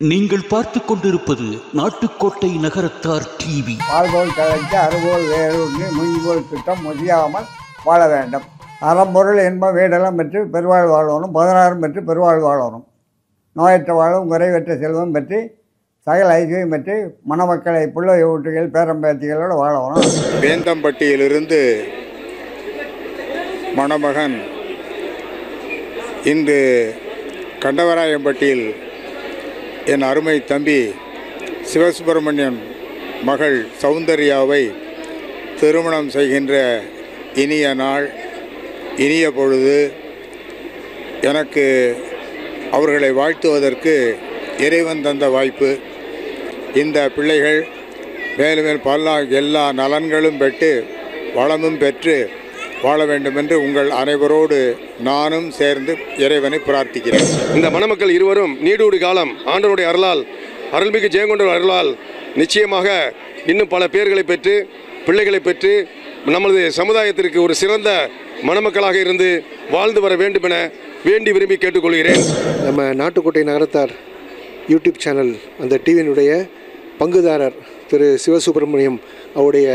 நீங்கள் பார்த்துக் கொண்டிருப்பது நாட்டுக்கோட்டை நகரத்தார் டிவி. வாழ்போல் கலைக்கு அறுபோல் வேரூன்றி முயல்போல் திட்டம் முதியாமல் வாழ வேண்டும். அறம்பொருள் இன்பம் வீடெல்லாம் பெற்று பெருவாழ் வாழணும். 16 பெற்று பெருவாழ் வாழணும். நோயற்ற வாழும் குறைவற்ற செல்வம் பெற்று சகல ஐக்கியம் பெற்று மணமக்களை பிள்ளை ஊட்டுகள் பேரம்பேத்திகளோடு வாழணும். வேந்தம்பட்டியிலிருந்து மணமகன் இன்று கண்டவராயம்பட்டியில் என் அருமை தம்பி சிவசுப்பிரமணியன் மகள் சௌந்தர்யாவை திருமணம் செய்கின்ற இனிய நாள், இனிய பொழுது. எனக்கு அவர்களை வாழ்த்துவதற்கு இறைவன் தந்த வாய்ப்பு. இந்த பிள்ளைகள் மேலும் எல்லா நலன்களும் பெற்று வளமும் பெற்று வாழ வேண்டும் என்று உங்கள் அனைவரோடு நானும் சேர்ந்து இறைவனை பிரார்த்திக்கிறேன். இந்த மணமக்கள் இருவரும் நீடூடி காலம் ஆண்டவருடைய அருளால், அருள்மிகு ஜெயங்கொண்ட அருளால் நிச்சயமாக இன்னும் பல பேர்களை பெற்று பிள்ளைகளை பெற்று நமது சமுதாயத்திற்கு ஒரு சிறந்த மணமக்களாக இருந்து வாழ்ந்து வர வேண்டும் என வேண்டி விரும்பி கேட்டுக்கொள்கிறேன். நம்ம நாட்டுக்கோட்டை நகரத்தார் யூடியூப் சேனல் அந்த டிவியினுடைய பங்குதாரர் திரு சிவசுப்பிரமணியம் அவருடைய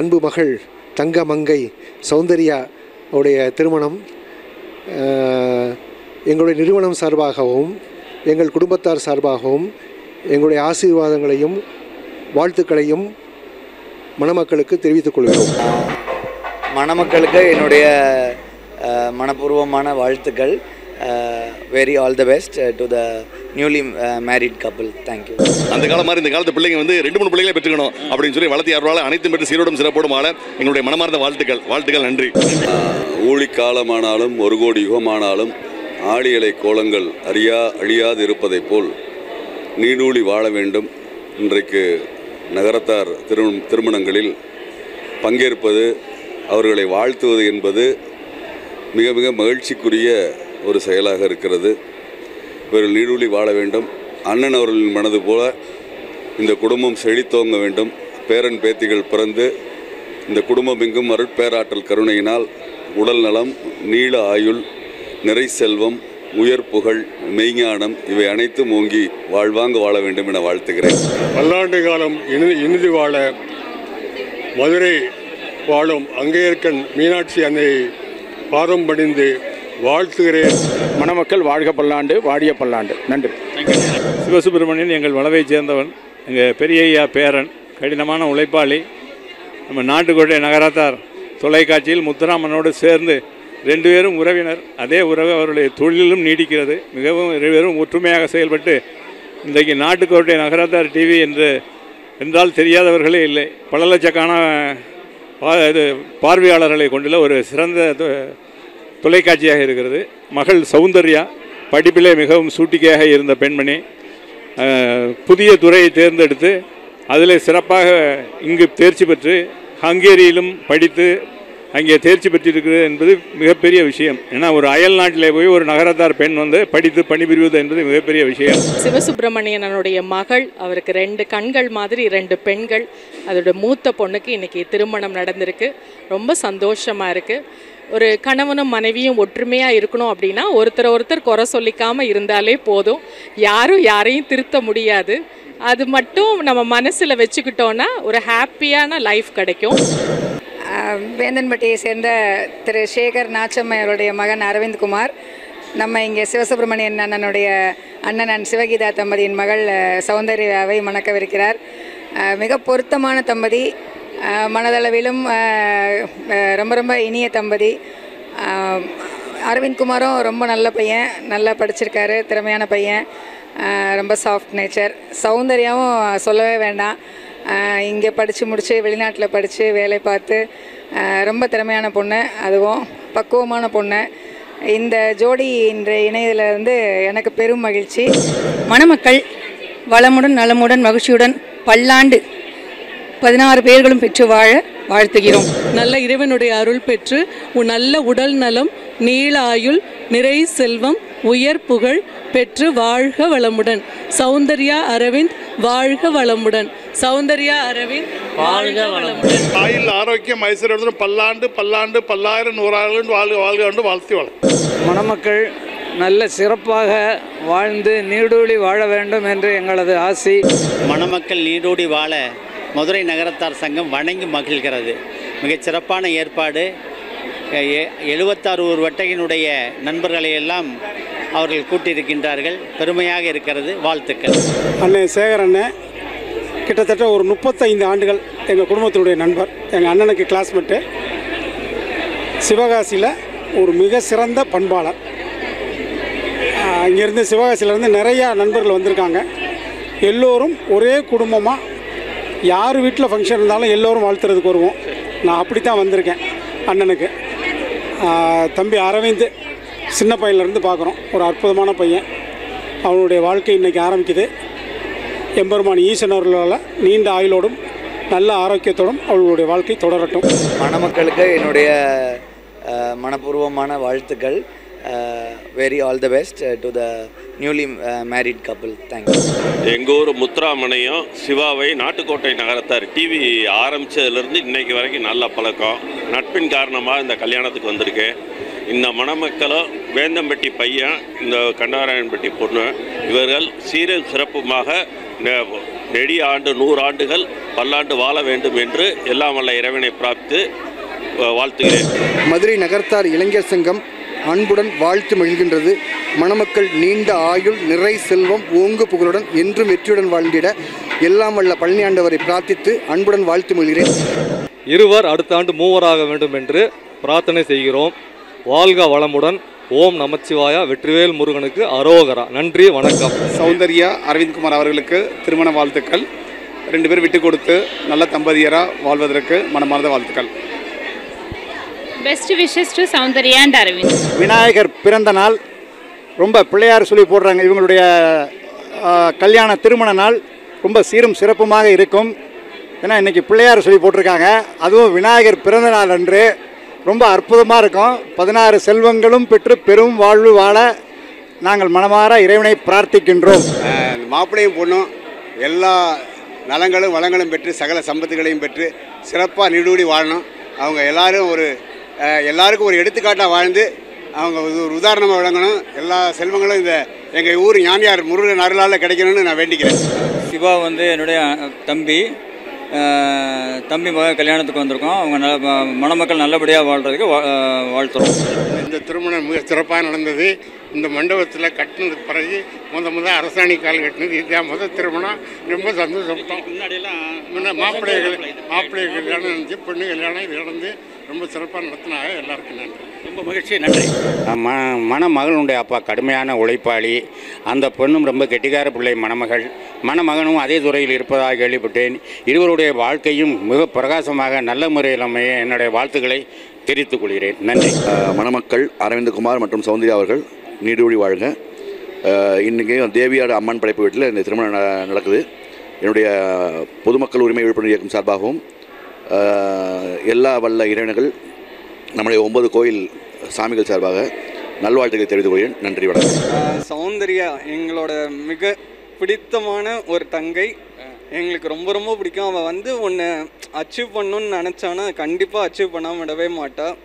அன்பு மகள் தங்கமங்கை சௌந்தர்யா அவருடைய திருமணம் எங்களுடைய நிறுவனம் சார்பாகவும் எங்கள் குடும்பத்தார் சார்பாகவும் எங்களுடைய ஆசீர்வாதங்களையும் வாழ்த்துக்களையும் மணமக்களுக்கு தெரிவித்துக் கொள்கிறோம். மணமக்களுக்கு என்னுடைய மனப்பூர்வமான வாழ்த்துக்கள். Very all the best to the newly married couple. Thank you. அந்த காலம் மாதிரி இந்த காலத்து பிள்ளைங்க வந்து 2-3 பிள்ளைகளை பெற்றுக்கணும் அப்படின்னு சொல்லி வளர்த்தி ஆர்வலால் அனைத்தும் பெற்று சீரோடும் சிறப்போடும் ஆள எங்களுடைய மனமார்ந்த வாழ்த்துக்கள். நன்றி. ஊழிக்காலமானாலும் 1 கோடி யுகமானாலும் ஆழியலை கோலங்கள் அழியாது இருப்பதைப் போல் நீடூழி வாழ வேண்டும். இன்றைக்கு நகரத்தார் திருமணங்களில் பங்கேற்பது, அவர்களை வாழ்த்துவது என்பது மிக மிக மகிழ்ச்சிக்குரிய ஒரு செயலாக இருக்கிறது. இவர்கள் நீடூழி வாழ வேண்டும். அண்ணன் அவர்களின் மனது போல இந்த குடும்பம் செழித்தோங்க வேண்டும். பேரன் பேத்திகள் பிறந்து இந்த குடும்பம் எங்கும் அருட்பேராற்றல் கருணையினால் உடல் நலம், நீள ஆயுள், நிறை செல்வம், உயர் புகழ், மெய்ஞானம் இவை அனைத்தும் ஓங்கி வாழ்வாங்க வாழ வேண்டும் என வாழ்த்துகிறேன். பல்லாண்டு காலம் இனிது வாழ மதுரை வாழும் அங்கேயர்கண் மீனாட்சி அன்னையை பாதம் பணிந்து வாழ்த்துகிறேன். மணமக்கள் வாழ்க பல்லாண்டு, வாடிய பல்லாண்டு. நன்றி. சிவசுப்பிரமணியன் எங்கள் வளவைச் சேர்ந்தவன், எங்கள் பெரியய்யா பேரன், கடினமான உழைப்பாளி. நம்ம நாட்டுக்கோட்டை நகரத்தார் தொலைக்காட்சியில் முத்துராமனோடு சேர்ந்து 2 பேரும் உறவினர். அதே உறவு அவருடைய தொழிலும் நீடிக்கிறது. மிகவும் 2 பேரும் ஒற்றுமையாக செயல்பட்டு இன்றைக்கு நாட்டுக்கோட்டை நகரத்தார் டிவி என்றால் தெரியாதவர்களே இல்லை. பல லட்சக்கான பார்வையாளர்களை கொண்டுள்ள ஒரு சிறந்த தொலைக்காட்சியாக இருக்கிறது. மகள் சௌந்தர்யா படிப்பிலே மிகவும் சூட்டிக்கையாக இருந்த பெண்மணி, புதிய துறையை தேர்ந்தெடுத்து அதில் சிறப்பாக இங்கு தேர்ச்சி பெற்று ஹங்கேரியிலும் படித்து அங்கே தேர்ச்சி பெற்றிருக்கிறது என்பது மிகப்பெரிய விஷயம். ஏன்னா ஒரு அயல் நாட்டிலே போய் ஒரு நகரத்தார் பெண் வந்து படித்து பணிபுரிவது என்பது மிகப்பெரிய விஷயம். சிவசுப்பிரமணியனுடைய மகள், அவருக்கு 2 கண்கள் மாதிரி 2 பெண்கள். அதோட மூத்த பொண்ணுக்கு இன்றைக்கி திருமணம் நடந்திருக்கு. ரொம்ப சந்தோஷமாக இருக்குது. ஒரு கணவனும் மனைவியும் ஒற்றுமையாக இருக்கணும் அப்படின்னா ஒருத்தர் குறை சொல்லிக்காமல் இருந்தாலே போதும். யாரும் யாரையும் திருத்த முடியாது. அது மட்டும் நம்ம மனசில் வச்சுக்கிட்டோன்னா ஒரு ஹாப்பியான லைஃப் கிடைக்கும். வேந்தன்பட்டியை சேர்ந்த திரு சேகர் நாச்சம்மையருடைய மகன் அரவிந்த்குமார் நம்ம இங்கே சிவசுப்பிரமணியன் அண்ணனுடைய அண்ணன் சிவகீதா தம்பதியின் மகள் சௌந்தர்யாவை மணக்கவிருக்கிறார். மிக பொருத்தமான தம்பதி, மனதளவிலும் ரொம்ப ரொம்ப இனிய தம்பதி. அரவிந்த்குமாரும் ரொம்ப நல்ல பையன், நல்லா படிச்சிருக்காரு, திறமையான பையன், ரொம்ப சாஃப்ட் நேச்சர். சௌந்தர்யாவும் சொல்லவே வேண்டாம். இங்கே படித்து முடித்து வெளிநாட்டில் படித்து வேலை பார்த்து ரொம்ப திறமையான பொண்ணு, அதுவும் பக்குவமான பொண்ணு. இந்த ஜோடி இன்றைய இணையதில் வந்து எனக்கு பெரும் மகிழ்ச்சி. மணமக்கள் வளமுடன் நலமுடன் மகிழ்ச்சியுடன் பல்லாண்டு 16 பேர்களும் பெற்று வாழ வாழ்த்துகிறோம். நல்ல இறைவனுடைய அருள் பெற்று நல்ல உடல் நலம், நீள ஆயுள், நிறை செல்வம், உயர் புகழ் பெற்று வாழ்க வளமுடன். சௌந்தர்யா அரவிந்த் வாழ்க வளமுடன். சௌந்தர்யா அரவிந்த் வாழ்க வளமுடன். ஆயுள் ஆரோக்கியம் ஐஸ்வர்யம் பல்லாண்டு பல்லாண்டு பல்லாயிரம் 100 வாழ்க வாழ்க வாழ்த்தி வளம். மணமக்கள் நல்ல சிறப்பாக வாழ்ந்து நீடூழி வாழ வேண்டும் என்று எங்களது ஆசை. மணமக்கள் நீடூழி வாழ மதுரை நகரத்தார் சங்கம் வணங்கி மகிழ்கிறது. மிகச் சிறப்பான ஏற்பாடு. 76 வட்டகினுடைய நண்பர்களை எல்லாம் அவர்கள் கூட்டியிருக்கின்றார்கள். பெருமையாக இருக்கிறது. வாழ்த்துக்கள். அண்ணன் சேகர் அண்ணன் கிட்டத்தட்ட ஒரு 35 ஆண்டுகள் எங்கள் குடும்பத்தினுடைய நண்பர். எங்கள் அண்ணனுக்கு கிளாஸ்மேட்டு. சிவகாசியில் ஒரு மிக சிறந்த பண்பாளர். இங்கேருந்து சிவகாசியிலேருந்து நிறையா நண்பர்கள் வந்திருக்காங்க. எல்லோரும் ஒரே குடும்பமாக யார் வீட்டில் ஃபங்க்ஷன் இருந்தாலும் எல்லோரும் வாழ்த்துறதுக்கு வருவோம். நான் அப்படித்தான் வந்திருக்கேன். அண்ணனுக்கு தம்பி அரவிந்த் சின்ன பையன்லேருந்து பார்க்குறோம். ஒரு அற்புதமான பையன். அவனுடைய வாழ்க்கை இன்றைக்கி ஆரம்பிக்குது. எம்பெருமான் ஈசன் அவர்களால் நீண்ட ஆயுளோடும் நல்ல ஆரோக்கியத்தோடும் அவர்களுடைய வாழ்க்கை தொடரட்டும். மணமக்களுக்கு என்னுடைய மனப்பூர்வமான வாழ்த்துக்கள். Very all the best to the newly married couple. Thank you. எங்கள் ஊர் முத்துராமனையும் சிவாவை நாட்டுக்கோட்டை நகரத்தார் டிவி ஆரம்பித்ததுலேருந்து இன்றைக்கு வரைக்கும் நல்ல பழக்கம். நட்பின் காரணமாக இந்த கல்யாணத்துக்கு வந்திருக்கேன். இந்த மணமக்களும் வேந்தம்பட்டி பையன், இந்த கண்டாராயன்பட்டி பொண்ணு, இவர்கள் சீரும் சிறப்புமாக நெடிய ஆண்டு 100 ஆண்டுகள் பல்லாண்டு வாழ வேண்டும் என்று எல்லாம் வல்ல இறைவனை பிரார்த்தித்து வாழ்த்துகிறேன். மதுரை நகரத்தார் இளைஞர் சங்கம் அன்புடன் வாழ்த்து மகிழ்கின்றது. மணமக்கள் நீண்ட ஆயுள், நிறை செல்வம், ஓங்கு புகழுடன் என்றும் வெற்றியுடன் வாழ்ந்திட எல்லாம் வல்ல பழனி ஆண்டவரை பிரார்த்தித்து அன்புடன் வாழ்த்து மகிழ்கிறேன். இருவர் அடுத்த ஆண்டு மூவராக வேண்டும் என்று பிரார்த்தனை செய்கிறோம். வாழ்க வளமுடன். ஓம் நமச்சிவாயா. வெற்றிவேல் முருகனுக்கு அரோகரா. நன்றி, வணக்கம். சௌந்தர்யா அரவிந்த்குமார் அவர்களுக்கு திருமண வாழ்த்துக்கள். 2 பேர் விட்டு கொடுத்து நல்ல தம்பதியராக வாழ்வதற்கு மனமார்ந்த வாழ்த்துக்கள். Best wishes to Soundarya and Aravind. Vinayagar பிறந்த நாள் ரொம்ப பிள்ளையார் சொல்லி போடுறாங்க. இவங்களுடைய கல்யாண திருமண நாள் ரொம்ப சீரும் சிறப்புமாக இருக்கும். ஏன்னா இன்றைக்கி பிள்ளையார் சொல்லி போட்டிருக்காங்க. அதுவும் விநாயகர் பிறந்த நாள் அன்று ரொம்ப அற்புதமாக இருக்கும். 16 செல்வங்களும் பெற்று பெரும் வாழ்வு வாழ நாங்கள் மனமாற இறைவனை பிரார்த்திக்கின்றோம். மாப்பிள்ளையும் பொண்ணும் எல்லா நலங்களும் வளங்களும் பெற்று சகல சம்பத்துகளையும் பெற்று சிறப்பாக நீடூடி வாழணும். அவங்க எல்லாருக்கும் ஒரு எடுத்துக்காட்டாக வாழ்ந்து அவங்க ஒரு உதாரணமாக விளங்கணும். எல்லா செல்வங்களும் இந்த எங்கள் ஊர் ஞானியார் முருகன் அருளால் கிடைக்கணும்னு நான் வேண்டிக்கிறேன். சிவா என்னுடைய தம்பி மக கல்யாணத்துக்கு வந்திருக்கோம். அவங்க மணமக்கள் நல்லபடியாக வாழ்கிறதுக்கு வாழ்த்துறோம். இந்த திருமணம் மிக சிறப்பாக நடந்தது. இந்த மண்டபத்தில் கட்டினதுக்கு பிறகு முத அரசாணி கால் கட்டினது இதுதான் முதல் திருமணம். ரொம்ப சந்தோஷப்பட்டோம். முன்னாடியெல்லாம் மாப்பிள்ளை கல்யாணம் இருந்துச்சு, பெண்ணு கல்யாணம் இது நடந்து ரொம்ப சிறப்பாக நடத்தினாங்க. எல்லாருக்கும் நன்றி. ரொம்ப மகிழ்ச்சி. நன்றி. மணமகளுடைய அப்பா கடுமையான உழைப்பாளி. அந்த பெண்ணும் ரொம்ப கெட்டிக்கார பிள்ளை மணமகள். மணமகனும் அதே துறையில் இருப்பதாக கேள்விப்பட்டேன். இருவருடைய வாழ்க்கையும் மிக பிரகாசமாக நல்ல முறையில் அமைய என்னுடைய வாழ்த்துக்களை தெரிவித்துக் கொள்கிறேன். நன்றி. மணமக்கள் அரவிந்த்குமார் மற்றும் சௌந்தர்யா அவர்கள் நீடூழி வாழ்க. இன்றைக்கி தேவியார் அம்மன் படைப்பு வீட்டில் இந்த திருமணம் நடக்குது. என்னுடைய பொதுமக்கள் உரிமை விழிப்புணர்வு இயக்கம் சார்பாகவும் எல்லா வல்ல இறைவன்கள் நம்முடைய 9 கோயில் சாமிகள் சார்பாக நல்வாழ்த்துக்களை தெரிவித்துக் கொள்கிறேன். நன்றி, வணக்கம். சௌந்தர்யா எங்களோட மிக பிடித்தமான ஒரு தங்கை. எங்களுக்கு ரொம்ப ரொம்ப பிடிக்கும். அவள் ஒன்று அச்சீவ் பண்ணணுன்னு நினச்சானா கண்டிப்பாக அச்சீவ் பண்ணாமல் விடவே மாட்டாள்.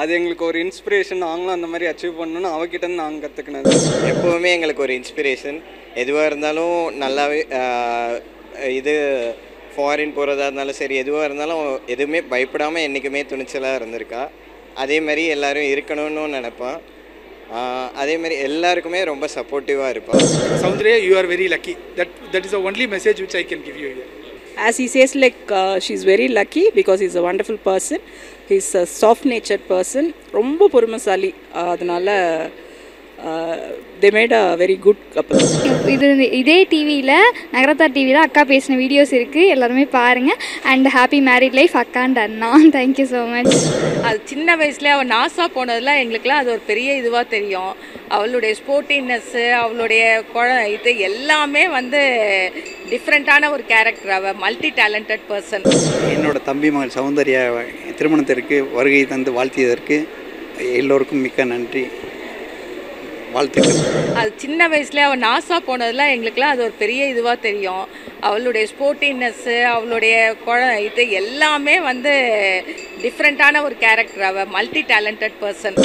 அது எங்களுக்கு ஒரு இன்ஸ்பிரேஷன். நாங்களும் அந்த மாதிரி அச்சீவ் பண்ணணும்னு அவகிட்ட நாங்கள் கற்றுக்கினது. எப்போவுமே எங்களுக்கு ஒரு இன்ஸ்பிரேஷன். எதுவாக இருந்தாலும் நல்லாவே இது ஃபாரின் போகிறதா இருந்தாலும் சரி, எதுவாக இருந்தாலும் எதுவுமே பயப்படாமல் என்றைக்குமே துணிச்சலாக இருந்திருக்கா. அதேமாதிரி எல்லோரும் இருக்கணும்னு நினைப்பான். அதேமாதிரி எல்லாருக்குமே ரொம்ப சப்போர்ட்டிவாக இருப்பான். Saundarya, you are very lucky. That is the only message which I can give you here. As he says, she's very lucky because he's a wonderful person. He's a soft-natured person. ரொம்ப பொறுமைசாலி. அதனால they made a very good couple. இதே டிவியில் நகரத்தார் டிவியில் அக்கா பேசின videos இருக்குது. எல்லாருமே பாருங்கள். அண்ட் ஹாப்பி மேரிட் லைஃப் அக்கா and Anna. Thank you so much. அது சின்ன வயசுல அவள் நாசா போனதில் எங்களுக்குலாம் அது ஒரு பெரிய இதுவாக தெரியும். அவளுடைய ஸ்போர்ட்டினஸ்ஸு, அவளுடைய இது எல்லாமே டிஃப்ரெண்ட்டான ஒரு கேரக்டர். அவள் மல்டி டேலண்டட் பர்சன். என்னோட தம்பி மகள் சௌந்தர்யா திருமணத்திற்கு வருகை தந்து வாழ்த்தியதற்கு எல்லோருக்கும் மிக்க நன்றி. வாழ்த்துக்கள். அது சின்ன வயசுல அவள் நாசா போனதெல்லாம் எங்களுக்குலாம் அது ஒரு பெரிய இதுவாக தெரியும். அவளுடைய ஸ்போர்ட்டினஸ்ஸு, அவளுடைய இது எல்லாமே வந்து டிஃப்ரெண்ட்டான ஒரு கேரக்டர். அவள் மல்டி டேலண்டட் பர்சன்.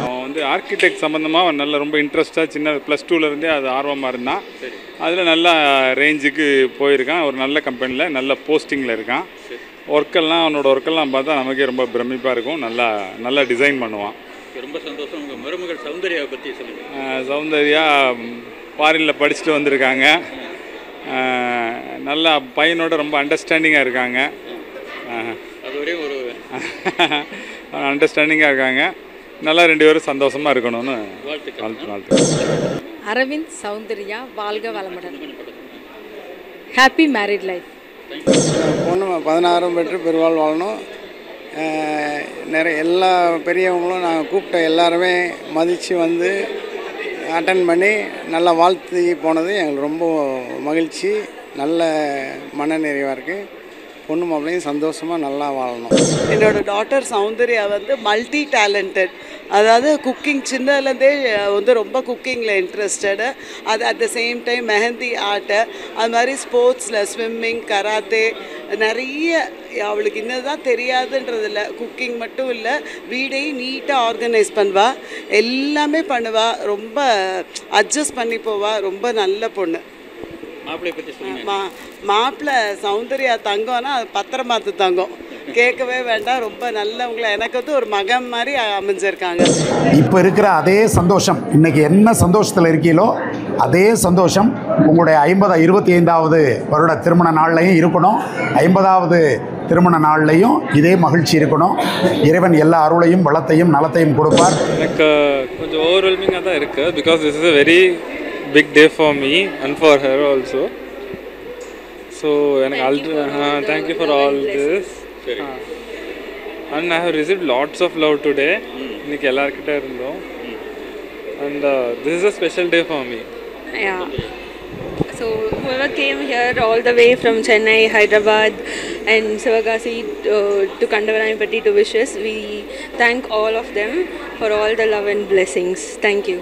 அவன் வந்து ஆர்கிடெக்ட் சம்மந்தமாக அவன் நல்ல ரொம்ப இன்ட்ரெஸ்ட்டாக சின்ன +2லேருந்தே அது ஆர்வமாக இருந்தான். அதில் நல்ல ரேஞ்சுக்கு போயிருக்கான். ஒரு நல்ல கம்பெனியில் நல்ல போஸ்டிங்கில் இருக்கான். அவனோட ஒர்க்கெல்லாம் பார்த்தா நமக்கே ரொம்ப பிரமிப்பாக இருக்கும். நல்லா டிசைன் பண்ணுவான். ரொம்ப சந்தோஷம். உங்கள் மருமகள் சௌந்தர்யாவை பற்றி சொல்லுங்கள். சௌந்தர்யா ஃபாரினில் படிச்சுட்டு வந்திருக்காங்க. நல்லா பையனோட ரொம்ப அண்டர்ஸ்டாண்டிங்காக இருக்காங்க. அதுவரே ஒரு அண்டர்ஸ்டாண்டிங்காக இருக்காங்க. நல்லா 2 பேரும் சந்தோஷமாக இருக்கணும்னு வாழ்த்து. அரவிந்த், சௌந்தர்யா வாழ்க வளமுடன். Happy married life. பொண்ணு 16 பெற்று பெருவாள் வாழணும். நிறைய எல்லா பெரியவங்களும் நாங்கள் கூப்பிட்ட எல்லாருமே மதித்து வந்து அட்டன் பண்ணி நல்லா வாழ்த்து போனது எங்களுக்கு ரொம்ப மகிழ்ச்சி. நல்ல மன நிறைவாக இருக்குது. பொண்ணு மாப்பிள்ளையும் சந்தோஷமாக நல்லா வாழணும். என்னோட டாட்டர் சௌந்தர்யா வந்து மல்டி டேலண்டட். அதாவது குக்கிங் சின்னதுலேருந்தே வந்து ரொம்ப குக்கிங்கில் இன்ட்ரெஸ்டடு. அது at the same time mehndi art, அது மாதிரி ஸ்போர்ட்ஸில் ஸ்விம்மிங், கராத்தே, நிறைய அவளுக்கு இன்னதான் தெரியாதுன்றதில்ல. குக்கிங் மட்டும் இல்லை, வீடையும் நீட்டாக ஆர்கனைஸ் பண்ணுவா, எல்லாமே பண்ணுவா, ரொம்ப அட்ஜஸ்ட் பண்ணி போவா. ரொம்ப நல்ல பொண்ணு. மாப்பிள்ளை பற்றி சொல்லுங்க. மாப்பிள்ளை சௌந்தர்யா தங்கம்னா அது பத்திரமாத்து தங்கம், கேட்கவே வேண்டாம். ரொம்ப நல்லவங்கள எனக்கு வந்து ஒரு மகன் மாதிரி அமைஞ்சிருக்காங்க. இப்போ இருக்கிற அதே சந்தோஷம், இன்றைக்கி என்ன சந்தோஷத்தில் இருக்கீங்களோ அதே சந்தோஷம் உங்களுடைய 25வது வருட திருமண நாள்லையும் இருக்கணும். 50வது திருமண நாள்லையும் இதே மகிழ்ச்சி இருக்கணும். இறைவன் எல்லா அருளையும் வளத்தையும் நலத்தையும் கொடுப்பார். எனக்கு கொஞ்சம் ஓவர்வெல்மிங்காக தான் இருக்குது. Because this is a very big day for me and for her also. So thank you for all this. And I have received lots of love today. இன்னைக்கு எல்லார்கிட்ட இருந்தோம். And this is a special day for me. Yeah. So whoever came here all the way from Chennai, Hyderabad and Sivagasi to Kandavanayapatti to wish us, we thank all of them for all the love and blessings. Thank you.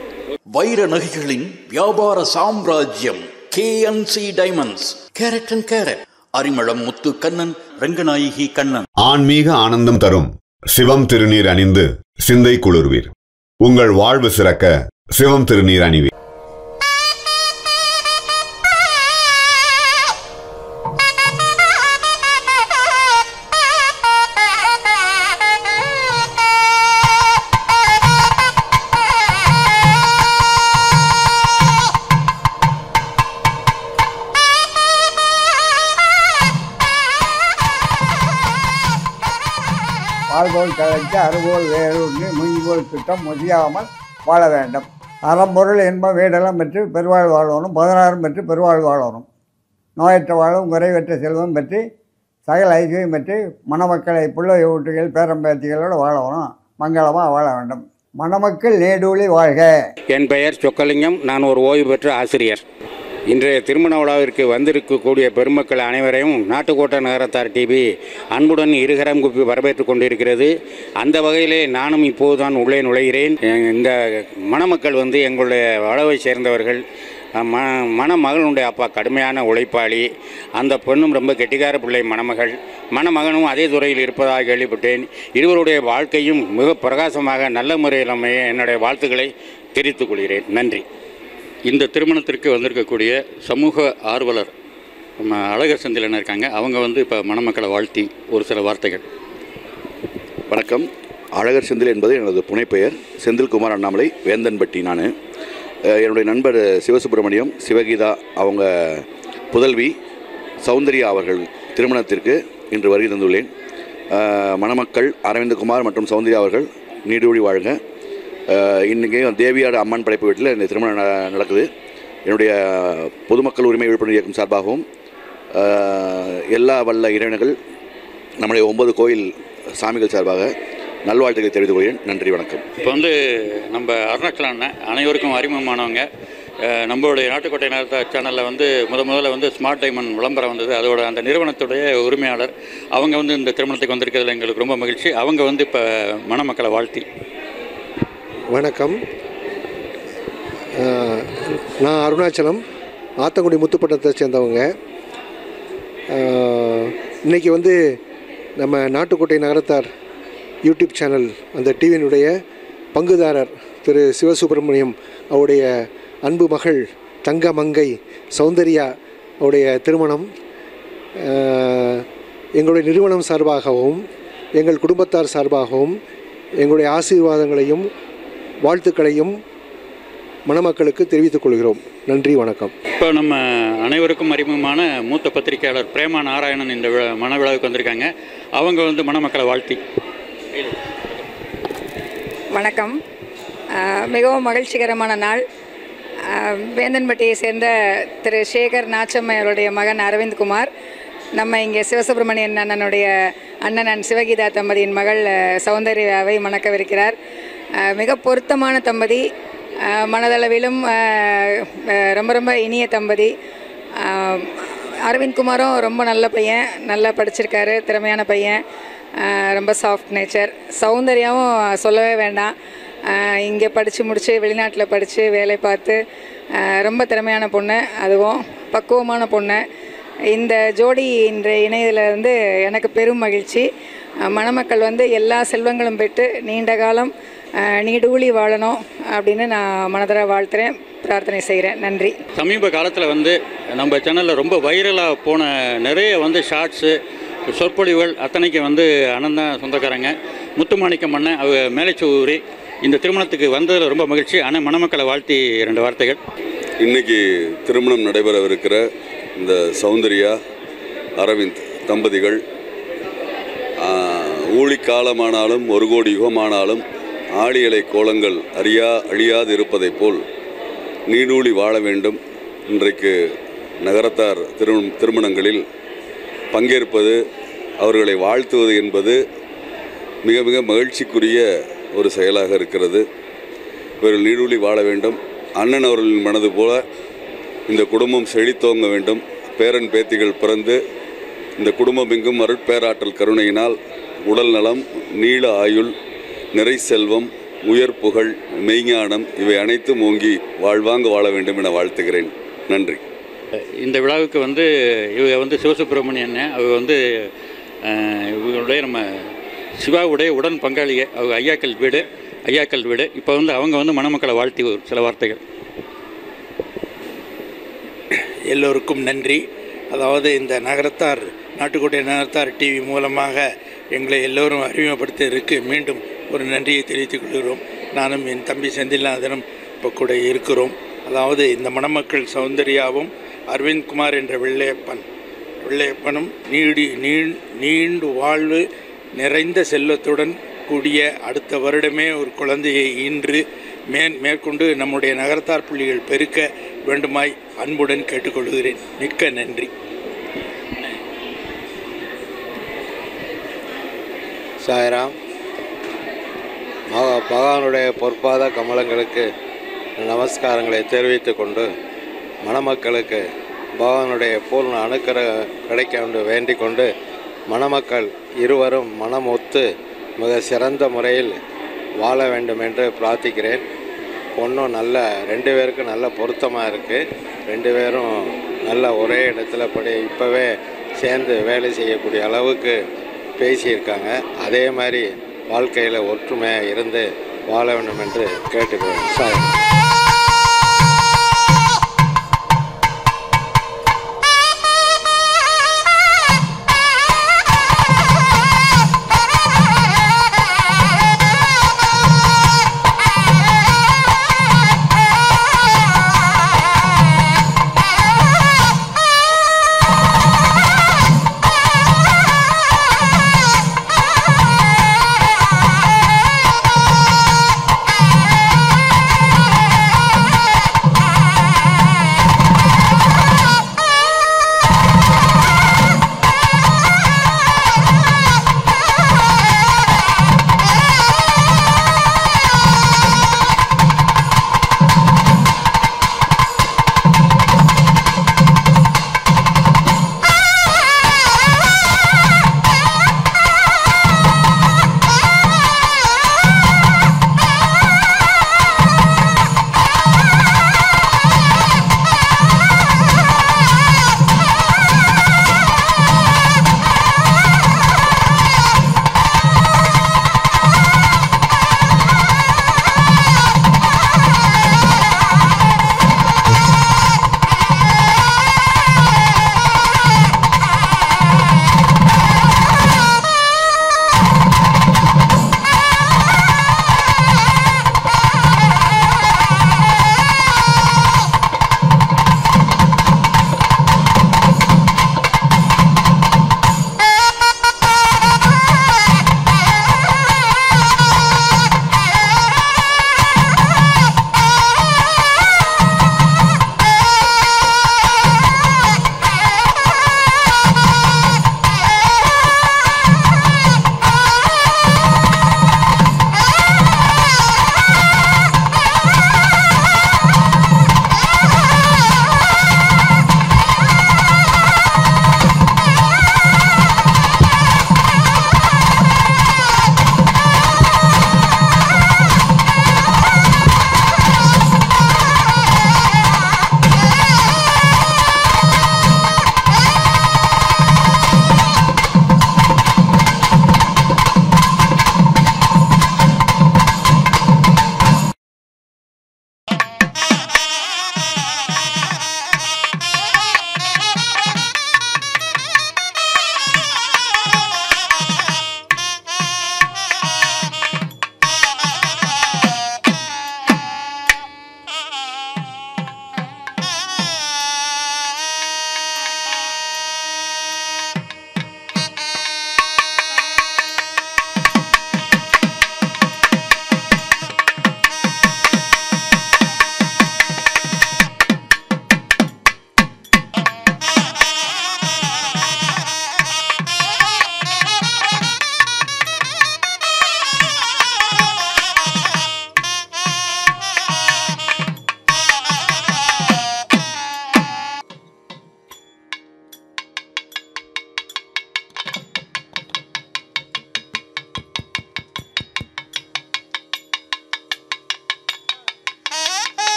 வைர நகைகளின் வியாபார சாம்ராஜ்யம் KNC diamonds. Carat and carat. Arimalam Muthu Kannan, Ranganayaki Kannan. ஆன்மீக ஆனந்தம் தரும் சிவம் திருநீர் அணிந்து சிந்தை குளிர்வீர். உங்கள் வாழ்வு சிறக்க சிவம் திருநீர் அணிவீர். வாழ்போல் தழைத்து அறுபோல் வேரூன்றி முயல்போல் திட்டம் முதியாமல் வாழ வேண்டும். அறம்பொருள் இன்பம் வீடெல்லாம் பெற்று பெருவாழ் வாழணும். 16 பெற்று பெருவாழ் வாழணும். நோயற்ற வாழும் குறைவற்ற செல்வம் பெற்று சகல ஐக்கியம் பெற்று மணமக்களை பிள்ளை ஊட்டுகள் பேரம்பேத்திகளோடு வாழணும். மங்களமாக வாழ வேண்டும். மணமக்கள் நீடூழி வாழ்க. என் பெயர் சொக்கலிங்கம். நான் ஒரு ஓய்வு பெற்ற ஆசிரியர். இன்றைய திருமண விழாவிற்கு வந்திருக்கக்கூடிய பெருமக்கள் அனைவரையும் நாட்டுக்கோட்டை நகரத்தார் டிவி அன்புடன் இருகரம் குப்பி வரவேற்று கொண்டிருக்கிறது. அந்த வகையிலே நானும் இப்போதுதான் உள்ளே நுழைகிறேன். இந்த மணமக்கள் வந்து எங்களுடைய வளவை சேர்ந்தவர்கள். மணமகளுடைய அப்பா கடுமையான உழைப்பாளி. அந்த பெண்ணும் ரொம்ப கெட்டிக்கார பிள்ளை மணமகள். மணமகனும் அதே துறையில் இருப்பதாக கேள்விப்பட்டேன். இருவருடைய வாழ்க்கையும் மிக பிரகாசமாக நல்ல முறையில் அமைய என்னுடைய வாழ்த்துக்களை தெரிவித்துக் கொள்கிறேன். நன்றி. இந்த திருமணத்திற்கு வந்திருக்கக்கூடிய சமூக ஆர்வலர் நம்ம அழகர் செந்திலன் இருக்காங்க. அவங்க வந்து இப்போ மணமக்களை வாழ்த்தி ஒரு சில வார்த்தைகள். வணக்கம். அழகர் செந்தில் என்பது எனது புனைப்பெயர். செந்தில்குமார் அண்ணாமலை, வேந்தன்பட்டி. நான் என்னுடைய நண்பர் சிவசுப்பிரமணியம், சிவகீதா அவங்க புதல்வி சௌந்தர்யா அவர்கள் திருமணத்திற்கு இன்று வருகை தந்துள்ளேன். மணமக்கள் அரவிந்தகுமார் மற்றும் சௌந்தர்யா அவர்கள் நீடூழி வாழ்க. இன்றைக்கி தேவியார் அம்மன் படைப்பு வீட்டில் இந்த திருமணம் நடக்குது. என்னுடைய பொதுமக்கள் உரிமை விழிப்புணர்வு இயக்கம் சார்பாகவும் எல்லா வல்ல இறைவன்கள் நம்முடைய 9 கோயில் சாமிகள் சார்பாக நல்வாழ்த்துக்களை தெரிவித்துக் கொள்கிறேன். நன்றி, வணக்கம். இப்போ வந்து நம்ம அருணாச்சல அண்ணன் அனைவருக்கும் அறிமுகமானவங்க. நம்மளுடைய நாட்டுக்கோட்டை நகரத்தார் சேனலில் வந்து முதல்ல வந்து ஸ்மார்ட் டைமண்ட் விளம்பரம் வந்தது. அதோட அந்த நிறுவனத்துடைய உரிமையாளர் அவங்க வந்து இந்த திருமணத்துக்கு வந்திருக்கிறதுல எங்களுக்கு ரொம்ப மகிழ்ச்சி. அவங்க வந்து இப்போ மணமக்களை வாழ்த்தி. வணக்கம். நான் அருணாச்சலம் ஆத்தங்குடி முத்துப்பட்டத்தை சேர்ந்தவங்க. இன்றைக்கி வந்து நம்ம நாட்டுக்கோட்டை நகரத்தார் யூடியூப் சேனல் அந்த டிவியினுடைய பங்குதாரர் திரு சிவசுப்பிரமணியம் அவருடைய அன்பு மகள் தங்கமங்கை சௌந்தர்யா அவருடைய திருமணம் எங்களுடைய நிறுவனம் சார்பாகவும் எங்கள் குடும்பத்தார் சார்பாகவும் எங்களுடைய ஆசீர்வாதங்களையும் வாழ்த்துக்களையும் மணமக்களுக்கு தெரிவித்துக் கொள்கிறோம். நன்றி, வணக்கம். இப்போ நம்ம அனைவருக்கும் அறிமுகமான மூத்த பத்திரிகையாளர் பிரேமா நாராயணன் இந்த மணவிழாவுக்கு வந்திருக்காங்க. அவங்க வந்து மணமக்களை வாழ்த்தி. வணக்கம். மிகவும் மகிழ்ச்சிகரமான நாள். வேந்தன்பட்டியை சேர்ந்த திரு சேகர் நாச்சம்மை அவருடைய மகன் அரவிந்த்குமார் நம்ம இங்கே சிவசுப்பிரமணியன் அண்ணனுடைய அண்ணன் சிவகீதா தம்பதியின் மகள் சௌந்தர்யாவை மணக்கவிருக்கிறார். மிக பொருத்தமான தம்பதி, மனதளவிலும் ரொம்ப ரொம்ப இனிய தம்பதி. அரவிந்த்குமாரும் ரொம்ப நல்ல பையன், நல்லா படிச்சிருக்காரு, திறமையான பையன், ரொம்ப சாஃப்ட் நேச்சர். சௌந்தர்யாவும் சொல்லவே வேண்டாம், இங்கே படித்து முடித்து வெளிநாட்டில் படித்து வேலை பார்த்து ரொம்ப திறமையான பொண்ணு, அதுவும் பக்குவமான பொண்ணு. இந்த ஜோடி இன்றைய இணையதில் வந்து எனக்கு பெரும் மகிழ்ச்சி. மணமக்கள் வந்து எல்லா செல்வங்களும் பெற்று நீண்ட காலம் நீடூழி வாழணும் அப்படின்னு நான் மனதர வாழ்த்துறேன், பிரார்த்தனை செய்கிறேன். நன்றி. சமீப காலத்தில் வந்து நம்ம சேனலில் ரொம்ப வைரலாக போன நிறைய வந்து ஷார்ட்ஸு சொற்பொழிவுகள் அத்தனைக்கு வந்து அண்ணன் தான் சொந்தக்காரங்க. முத்துமாணிக்கம் அண்ணன் அவங்க மேலைச்சூரி இந்த திருமணத்துக்கு வந்ததில் ரொம்ப மகிழ்ச்சி. ஆனால் மணமக்களை வாழ்த்தி 2 வார்த்தைகள். இன்றைக்கி திருமணம் நடைபெறவிருக்கிற இந்த சௌந்தர்யா அரவிந்த் தம்பதிகள் ஊழிக்காலமானாலும் 1 கோடி யுகமானாலும் ஆழியலை கோலங்கள் அழியாது இருப்பதைப் போல் நீடூழி வாழ வேண்டும். இன்றைக்கு நகரத்தார் திருமணங்களில் பங்கேற்பது, அவர்களை வாழ்த்துவது என்பது மிக மிக மகிழ்ச்சிக்குரிய ஒரு செயலாக இருக்கிறது. இவர்கள் நீடூழி வாழ வேண்டும். அண்ணன் அவர்களின் மனது போல இந்த குடும்பம் செழித்தோங்க வேண்டும். பேரன் பேத்திகள் பிறந்து இந்த குடும்பம் எங்கும் அருட்பேராற்றல் கருணையினால் உடல் நலம், நீள ஆயுள், நிறை செல்வம், உயர் புகழ், மெய்ஞானம் இவை அனைத்தும் ஓங்கி வாழ்வாங்க வாழ வேண்டும் என வாழ்த்துகிறேன். நன்றி. இந்த விழாவுக்கு வந்து இவங்க வந்து சிவசுப்பிரமணியன் அவங்க வந்து இவங்களுடைய நம்ம சிவாவுடைய உடன் பங்காளியை அவங்க ஐயாக்கள் வீடு இப்போ வந்து அவங்க வந்து மணமக்களை வாழ்த்தி சில வார்த்தைகள். எல்லோருக்கும் நன்றி. அதாவது இந்த நாட்டுக்கோட்டை நகரத்தார் டிவி மூலமாக எங்களை எல்லோரும் அறிமுகப்படுத்தியதற்கு மீண்டும் ஒரு நன்றியை தெரிவித்துக் கொள்கிறோம். நானும் என் தம்பி செந்தில்நாதனும் இப்போ கூட இருக்கிறோம். அதாவது இந்த மணமக்கள் சௌந்தர்யாவும் அரவிந்த்குமார் என்ற வெள்ளையப்பனும் நீண்டு வாழ்வு நிறைந்த செல்வத்துடன் கூடிய அடுத்த வருடமே ஒரு குழந்தையை ஈன்று மேற்கொண்டு நம்முடைய நகரத்தார் புள்ளிகள் பெருக்க வேண்டுமாய் அன்புடன் கேட்டுக்கொள்கிறேன். மிக்க நன்றி. சாய்ராம். பகவானுடைய பொற்பாத கமலங்களுக்கு நமஸ்காரங்களை தெரிவித்துக் கொண்டு மணமக்களுக்கு பகவானுடைய பூர்ண அனுக்கிரகம் கிடைக்க என்று வேண்டிக் கொண்டு மணமக்கள் இருவரும் மனம் ஒத்து மிக சிறந்த முறையில் வாழ வேண்டும் என்று பிரார்த்திக்கிறேன். பொண்ணும் நல்ல 2 பேருக்கும் நல்ல பொருத்தமாக இருக்குது. 2 பேரும் நல்ல ஒரே இடத்துல இப்போவே சேர்ந்து வேலை செய்யக்கூடிய அளவுக்கு பேசியிருக்காங்க. அதே மாதிரி வாழ்க்கையில் ஒற்றுமையாக இருந்து வாழ வேண்டும் என்று கேட்டுக்கிறேன். சாய்.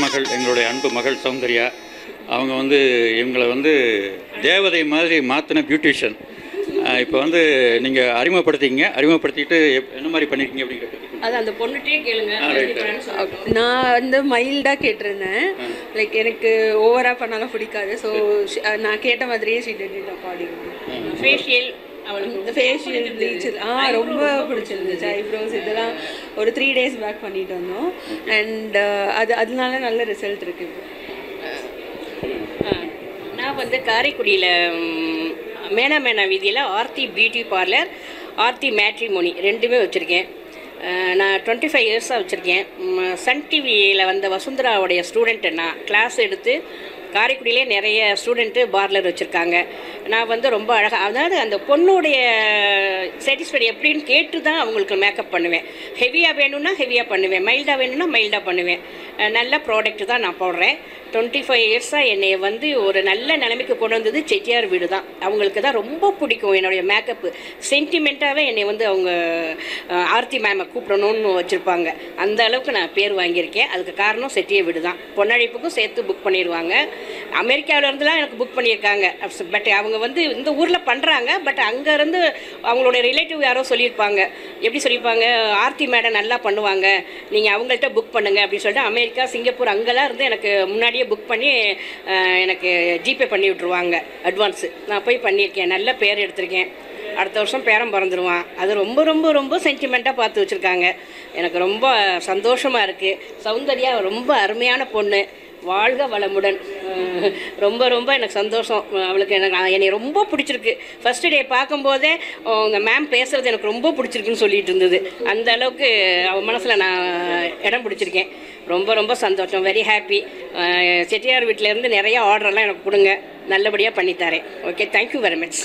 மகள், எங்களுடைய அன்பு மகள் சௌந்தர்யா. அவங்க வந்து இவங்களை வந்து தேவதை மாதிரி மாற்றின பியூட்டிஷியன். இப்போ வந்து நீங்கள் அறிமுகப்படுத்திட்டு என்ன மாதிரி பண்ணியிருக்கீங்க அப்படிங்கிறது அது அந்த பொண்ணுகிட்டே கேளுங்க. நான் வந்து மைல்டாக கேட்டிருந்தேன். லைக் எனக்கு ஓவராக பண்ணாலும் பிடிக்காது. ஸோ நான் கேட்ட மாதிரியே she did it according. Facial அவளுக்கு ஃபேஷியல் ப்ளீச் ரொம்ப பிடிச்சிருந்துச்சு. ஐப்ரோஸ் இதெல்லாம் ஒரு 3 days பேக் பண்ணிட்டு வந்தோம். அண்ட் அதனால நல்ல ரிசல்ட் இருக்குது. நான் வந்து காரைக்குடியில் மேனா வீதியில் Aarthi beauty parlour, Aarthi matrimony ரெண்டுமே வச்சுருக்கேன். நான் 25 இயர்ஸாக வச்சுருக்கேன். சன் டிவியில் வந்த வசுந்தராவுடைய ஸ்டூடெண்ட்டு நான் கிளாஸ் எடுத்து காரைக்குடியிலே நிறைய ஸ்டூடெண்ட்டு பார்லர் வச்சுருக்காங்க. நான் வந்து ரொம்ப அழகாக, அதாவது அந்த பொண்ணுடைய சாட்டிஸ்ஃபைடு எப்படின்னு கேட்டு தான் அவங்களுக்கு மேக்கப் பண்ணுவேன். ஹெவியாக வேணும்னா ஹெவியாக பண்ணுவேன், மைல்டாக வேணும்னா மைல்டாக பண்ணுவேன். நல்ல ப்ராடக்ட் தான் நான் போடுறேன். 25 இயர்ஸாக என்னை வந்து ஒரு நல்ல நிலைமைக்கு கொண்டு வந்தது செட்டியார் வீடு தான். அவங்களுக்கு தான் ரொம்ப பிடிக்கும் என்னுடைய மேக்கப்பு. சென்டிமெண்ட்டாகவே என்னை வந்து அவங்க ஆர்த்தி மேமை கூப்பிடணும்னு வச்சுருப்பாங்க. அந்த அளவுக்கு நான் பேர் வாங்கியிருக்கேன். அதுக்கு காரணம் செட்டியார் வீடு தான். பொன்னழைப்புக்கும் சேர்த்து புக் பண்ணிடுவாங்க. அமெரிக்காவிலேருந்துலாம் எனக்கு புக் பண்ணியிருக்காங்க. பட் அவங்க வந்து இந்த ஊரில் பண்ணுறாங்க. பட் அங்கேருந்து அவங்களுடைய ரிலேட்டிவ் யாரோ சொல்லியிருப்பாங்க. எப்படி சொல்லியிருப்பாங்க, ஆர்த்தி மேடம் நல்லா பண்ணுவாங்க, நீங்கள் அவங்கள்ட்ட புக் பண்ணுங்கள் அப்படின்னு சொல்லிட்டு அமெரிக்கா, சிங்கப்பூர் அங்கெல்லாம் இருந்து எனக்கு முன்னாடியே புக் பண்ணி எனக்கு ஜிபே பண்ணி விட்ருவாங்க அட்வான்ஸு. நான் போய் பண்ணியிருக்கேன். நல்ல பேர் எடுத்திருக்கேன். அடுத்த வருஷம் பேரன் பிறந்துருவான். அது ரொம்ப ரொம்ப ரொம்ப சென்டிமெண்ட்டாக பார்த்து வச்சுருக்காங்க. எனக்கு ரொம்ப சந்தோஷமாக இருக்குது. சௌந்தர்யா ரொம்ப அருமையான பொண்ணு. வாழ்க வளமுடன். ரொம்ப ரொம்ப எனக்கு சந்தோஷம். அவளுக்கு என்னை ரொம்ப பிடிச்சிருக்கு. ஃபஸ்ட்டு டே பார்க்கும்போதே உங்கள் மேம் பேசுகிறது எனக்கு ரொம்ப பிடிச்சிருக்குன்னு சொல்லிட்டு இருந்தது. அந்த அளவுக்கு அவள் மனசில் நான் இடம் பிடிச்சிருக்கேன். ரொம்ப ரொம்ப சந்தோஷம். Very happy. செட்டியார் வீட்டிலேருந்து நிறைய ஆர்டர்லாம் எனக்கு கொடுங்க, நல்லபடியாக பண்ணித்தரேன். Okay, thank you very much.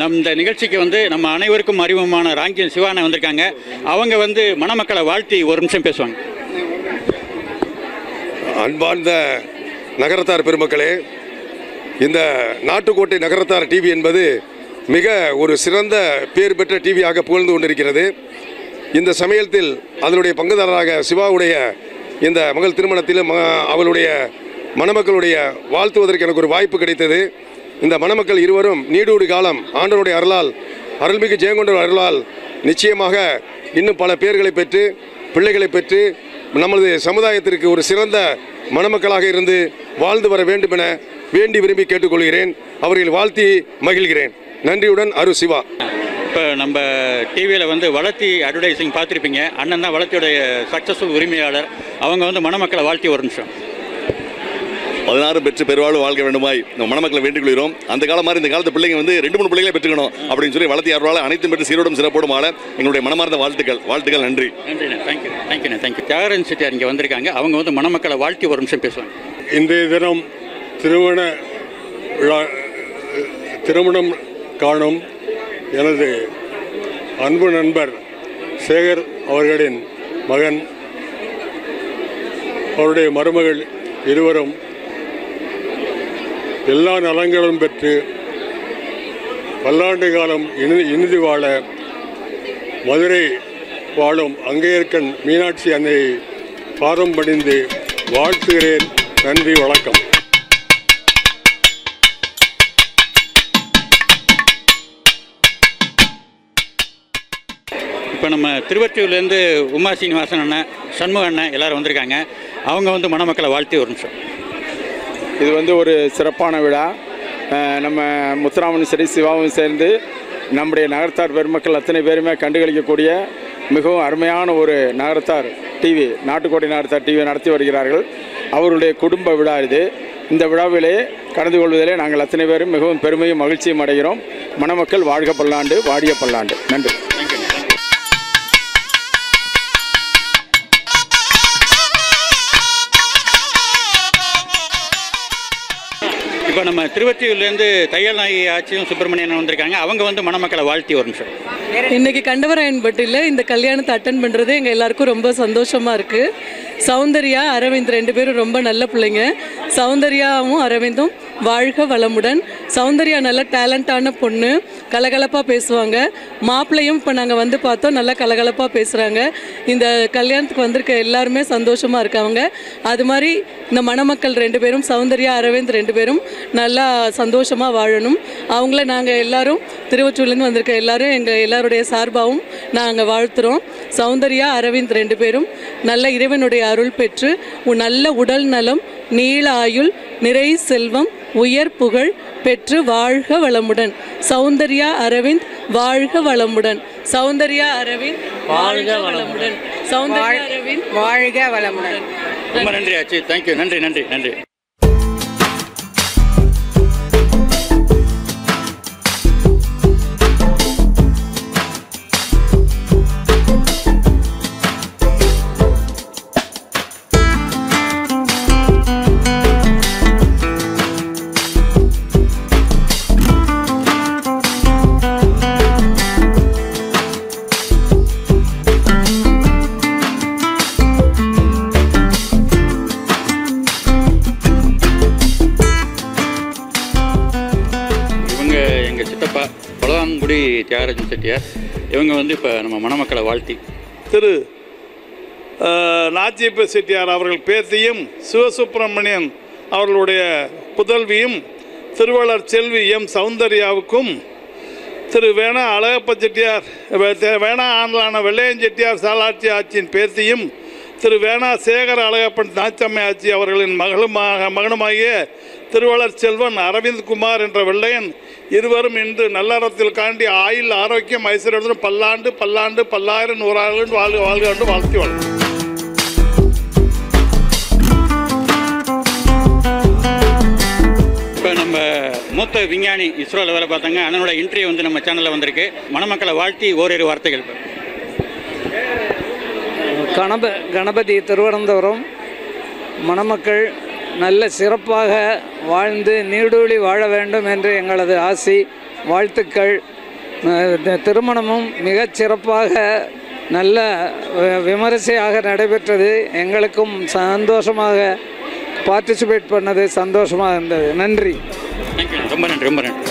நம் இந்த நிகழ்ச்சிக்கு வந்து நம்ம அனைவருக்கும் அறிமுகமான ராங்கியன் சிவானை வந்திருக்காங்க. அவங்க வந்து மணமக்களை வாழ்த்தி ஒரு நிமிஷம் பேசுவாங்க. அன்பார்ந்த நகரத்தார் பெருமக்களே, இந்த நாட்டுக்கோட்டை நகரத்தார் டிவி என்பது மிக ஒரு சிறந்த பேர் பெற்ற டிவியாக புகழ்ந்து கொண்டிருக்கிறது. இந்த சமயத்தில் அதனுடைய பங்குதாரராக சிவாவுடைய இந்த மகள் திருமணத்தில் அவளுடைய மணமக்களுடைய வாழ்த்துவதற்கு எனக்கு ஒரு வாய்ப்பு கிடைத்தது. இந்த மணமக்கள் இருவரும் நீடூடி காலம் ஆண்டவருடைய அருளால், அருள்மிகு ஜெயங்கொண்ட அருளால் நிச்சயமாக இன்னும் பல பேர்களை பெற்று பிள்ளைகளை பெற்று நமது சமுதாயத்திற்கு ஒரு சிறந்த மணமக்களாக இருந்து வாழ்ந்து வர வேண்டும் என வேண்டி விரும்பி கேட்டுக்கொள்கிறேன். அவர்கள் வாழ்த்தி மகிழ்கிறேன். நன்றியுடன் அரு சிவா. இப்போ நம்ம டிவியில் வந்து வளர்த்தி அட்வர்டைஸிங் பார்த்துருப்பீங்க. அண்ணன் தான் வளர்த்தியோடைய சக்ஸஸ்ஃபுல் உரிமையாளர். அவங்க வந்து மணமக்களை வாழ்த்தி ஒரு நிமிஷம். 16 பெற்று பெருவாழ்வு வாழ்க்க வேண்டுமாய் நம்ம மணமக்களை வேண்டிக் கொள்கிறோம். அந்த காலம் மாதிரி இந்த காலத்து பிள்ளைங்க வந்து 2-3 பிள்ளைகளை பெற்றுக்கணும் அப்படின்னு சொல்லி வளர்த்தி அருளால் அனைத்தும் பெற்று சீரோடும் சிறப்போடும் ஆள எங்களுடைய மனமார்ந்த வாழ்த்துக்கள். நன்றி. நன்றிண்ணே. தேங்க்யூ. தியாகராஜன் செட்டியார் இங்கே வந்திருக்காங்க. அவங்க வந்து மணமக்களை வாழ்த்தி ஒரு நிமிஷம் பேசுவாங்க. இன்றைய தினம் திருமணம் காணும் எனது அன்பு நண்பர் சேகர் அவர்களின் மகன், அவருடைய மருமகள் இருவரும் எல்லா நலங்களும் பெற்று பல்லாண்டு காலம் இனிது வாழ மதுரை வாழும் அங்கேயர்க்கன் மீனாட்சி அன்னையை பாதம் பணிந்து வாழ்த்துகிறேன். நன்றி, வணக்கம். இப்போ நம்ம திருவொற்றியூர்லேருந்து உமா சீனிவாசன் அண்ணன், சண்முக அண்ணன் எல்லோரும் வந்திருக்காங்க. அவங்க வந்து மணமக்களை வாழ்த்தி ஒரு நிமிஷம். இது ஒரு சிறப்பான விழா. நம்ம முத்துராமனும் சரி சிவாவும் சேர்ந்து நம்முடைய நகரத்தார் பெருமக்கள் அத்தனை பேருமே கண்டுகளிக்கக்கூடிய மிகவும் அருமையான ஒரு நகரத்தார் டிவி, நாட்டுக்கோட்டை நகரத்தார் டிவி நடத்தி வருகிறார்கள். அவருடைய குடும்ப விழா இது. இந்த விழாவிலே கலந்து கொள்வதிலே நாங்கள் அத்தனை பேரும் மிகவும் பெருமையும் மகிழ்ச்சியும் அடைகிறோம். மணமக்கள் வாழ்க பல்லாண்டு, வாடிய பல்லாண்டு. நன்றி. இப்போ நம்ம திருவொற்றியூர்லேருந்து தையல் நாயகி ஆட்சியும் சுப்பிரமணியன் வந்திருக்காங்க. அவங்க வந்து மணமக்களை வாழ்த்தி ஒரு நிமிஷம். இன்னைக்கு கண்டவராயன்பட்டியில் இந்த கல்யாணத்தை அட்டன் பண்ணுறது எங்கள் எல்லாருக்கும் ரொம்ப சந்தோஷமாக இருக்குது. சௌந்தர்யா, அரவிந்த் 2 பேரும் ரொம்ப நல்ல பிள்ளைங்க. சௌந்தர்யாவும் அரவிந்தும் வாழ்க வளமுடன். சௌந்தர்யா நல்ல டேலண்டான பொண்ணு, கலகலப்பாக பேசுவாங்க. மாப்பிள்ளையும் இப்போ நாங்கள் வந்து பார்த்தோம், நல்லா கலகலப்பாக பேசுகிறாங்க. இந்த கல்யாணத்துக்கு வந்திருக்க எல்லாருமே சந்தோஷமாக இருக்காங்க. அது மாதிரி இந்த மணமக்கள் 2 பேரும், சௌந்தர்யா, அரவிந்த் 2 பேரும் நல்லா சந்தோஷமாக வாழணும். அவங்கள நாங்கள் எல்லாரும் திருவொற்றியூர்லேருந்து வந்திருக்க எல்லாரும் எங்கள் எல்லாருடைய சார்பாகவும் நாங்கள் வாழ்த்துகிறோம். சௌந்தர்யா, அரவிந்த் 2 பேரும் நல்ல இறைவனுடைய அருள் பெற்று நல்ல உடல் நலம், நீள ஆயுள், நிறை செல்வம், உயர் புகழ் பெற்று வாழ்க வளமுடன். சௌந்தர்யா, அரவிந்த் வாழ்க வளமுடன். சௌந்தர்யா, அரவிந்த் வாழ்க வளமுடன். சௌந்தர்யா, அரவிந்த் வாழ்க வளமுடன். ரொம்ப நன்றி ஆச்சி. தேங்க்யூ. நன்றி நன்றி நன்றி. தியாகராஜன் செட்டியார் இவங்க வந்து இப்போ நம்ம மணமக்களை வாழ்த்தி திரு நாச்சியப்ப செட்டியார் அவர்கள் பேத்தியும் சிவசுப்பிரமணியன் அவர்களுடைய புதல்வியும் திருவள்ளர் செல்வி எம் சௌந்தர்யாவுக்கும் திரு வேணா அழகப்ப செட்டியார் வேணா ஆண்டலான வெள்ளையன் செட்டியார் சாலாட்சி ஆட்சியின் பேத்தியும் திரு வேணா சேகர அழகப்பன் நாச்சம்மை ஆட்சி அவர்களின் மகனுமாகிய திருவள்ளர் செல்வன் அரவிந்த் குமார் என்ற வெள்ளையன் இருவரும் இன்று நல்லறத்தில் காண்டி ஆயுள் ஆரோக்கியம் ஐஸ்வர்யத்துடன் பல்லாண்டு பல்லாண்டு பல்லாயிரம் நூறாயிரம் வாழ்க வாழ்க என்று வாழ்த்தி வாழ்க்கை. இப்போ நம்ம மூத்த விஞ்ஞானி இஸ்ரோவில் வேலை பார்த்தாங்க அதனோட இன்டர்வியூ வந்து நம்ம சேனலில் வந்திருக்கு. மணமக்களை வாழ்த்தி ஓரிரு வார்த்தைகள். கணபதி திருவனந்தபுரம் மணமக்கள் நல்ல சிறப்பாக வாழ்ந்து நீடூழி வாழ வேண்டும் என்று எங்களது ஆசி, வாழ்த்துக்கள். திருமணமும் மிகச் சிறப்பாக நல்ல விமரிசையாக நடைபெற்றது. எங்களுக்கும் சந்தோஷமாக பார்ட்டிசிபேட் பண்ணது சந்தோஷமாக இருந்தது. நன்றி. ரொம்ப நன்றி. ரொம்ப நன்றி.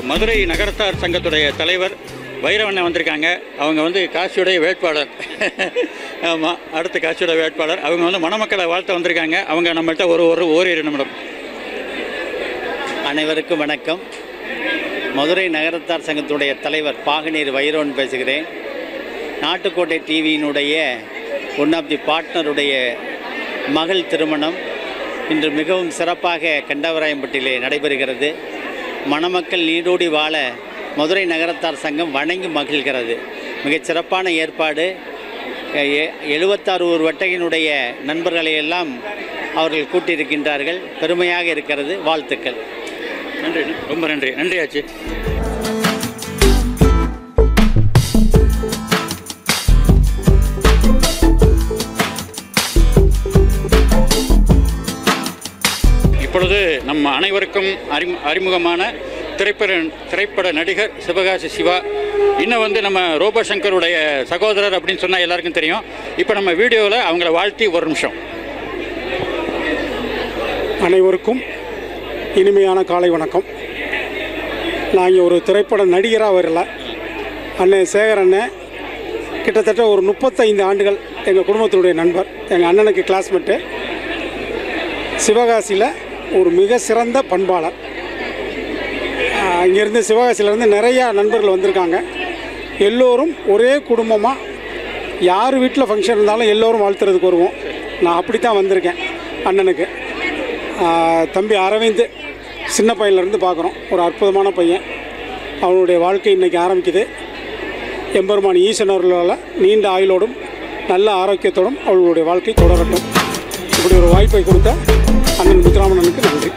மதுரை நகரத்தார் சங்கத்துடைய தலைவர் வைரவண்ணன் வந்திருக்காங்க. அவங்க வந்து காசியுடைய வேட்பாளர். ஆமாம், அடுத்த காசியோட வேட்பாளர். அவங்க வந்து மணமக்களை வாழ்த்த வந்திருக்காங்க. அவங்க நம்மள்கிட்ட ஓரிரு நிமிடம். அனைவருக்கும் வணக்கம். மதுரை நகரத்தார் சங்கத்துடைய தலைவர் பாகனீர் வைரவன் பேசுகிறேன். நாட்டுக்கோட்டை டிவியினுடைய ஒன் ஆஃப் தி பார்ட்னருடைய மகள் திருமணம் இன்று மிகவும் சிறப்பாக கண்டவராயம்பட்டியிலே நடைபெறுகிறது. மணமக்கள் நீடோடி வாழ மதுரை நகரத்தார் சங்கம் வணங்கி மகிழ்கிறது. மிகச் சிறப்பான ஏற்பாடு. 76 வட்டகினுடைய நண்பர்களை எல்லாம் அவர்கள் கூட்டியிருக்கின்றார்கள். பெருமையாக இருக்கிறது. வாழ்த்துக்கள். நன்றி, ரொம்ப நன்றி. நன்றி ஆச்சு. இப்பொழுது நம்ம அனைவருக்கும் அறிமுகமான திரைப்பட நடிகர் சிவகாசி சிவா, இன்னும் நம்ம ரோபோ சங்கருடைய சகோதரர் அப்படின்னு சொன்னால் எல்லாருக்கும் தெரியும். இப்போ நம்ம வீடியோவில் அவங்கள வாழ்த்தி ஒரு நிமிஷம். அனைவருக்கும் இனிமையான காலை வணக்கம். நான் இங்கே ஒரு திரைப்பட நடிகராக வரல. அண்ணன் சேகர் அண்ணன் கிட்டத்தட்ட ஒரு 35 ஆண்டுகள் எங்கள் குடும்பத்தினுடைய நண்பர். எங்கள் அண்ணனுக்கு கிளாஸ்மேட்டு. சிவகாசியில் ஒரு மிக சிறந்த பண்பாளர். இங்கேருந்து சிவகாசியிலேருந்து நிறையா நண்பர்கள் வந்திருக்காங்க. எல்லோரும் ஒரே குடும்பமாக யார் வீட்டில் ஃபங்க்ஷன் இருந்தாலும் எல்லோரும் வாழ்த்துறதுக்கு வருவோம். நான் அப்படி தான் வந்திருக்கேன். அண்ணனுக்கு தம்பி அரவிந்த் சின்ன பையன்லேருந்து பார்க்குறோம். ஒரு அற்புதமான பையன். அவனுடைய வாழ்க்கை இன்றைக்கி ஆரம்பிக்குது. எம்பெருமான் ஈசனர்களால் நீண்ட ஆயுளோடும் நல்ல ஆரோக்கியத்தோடும் அவர்களுடைய வாழ்க்கை தொடரட்டும். இப்படி ஒரு வாய்ப்பை கொடுத்த அண்ணன் முத்துராமண்ணனுக்கு நன்றி.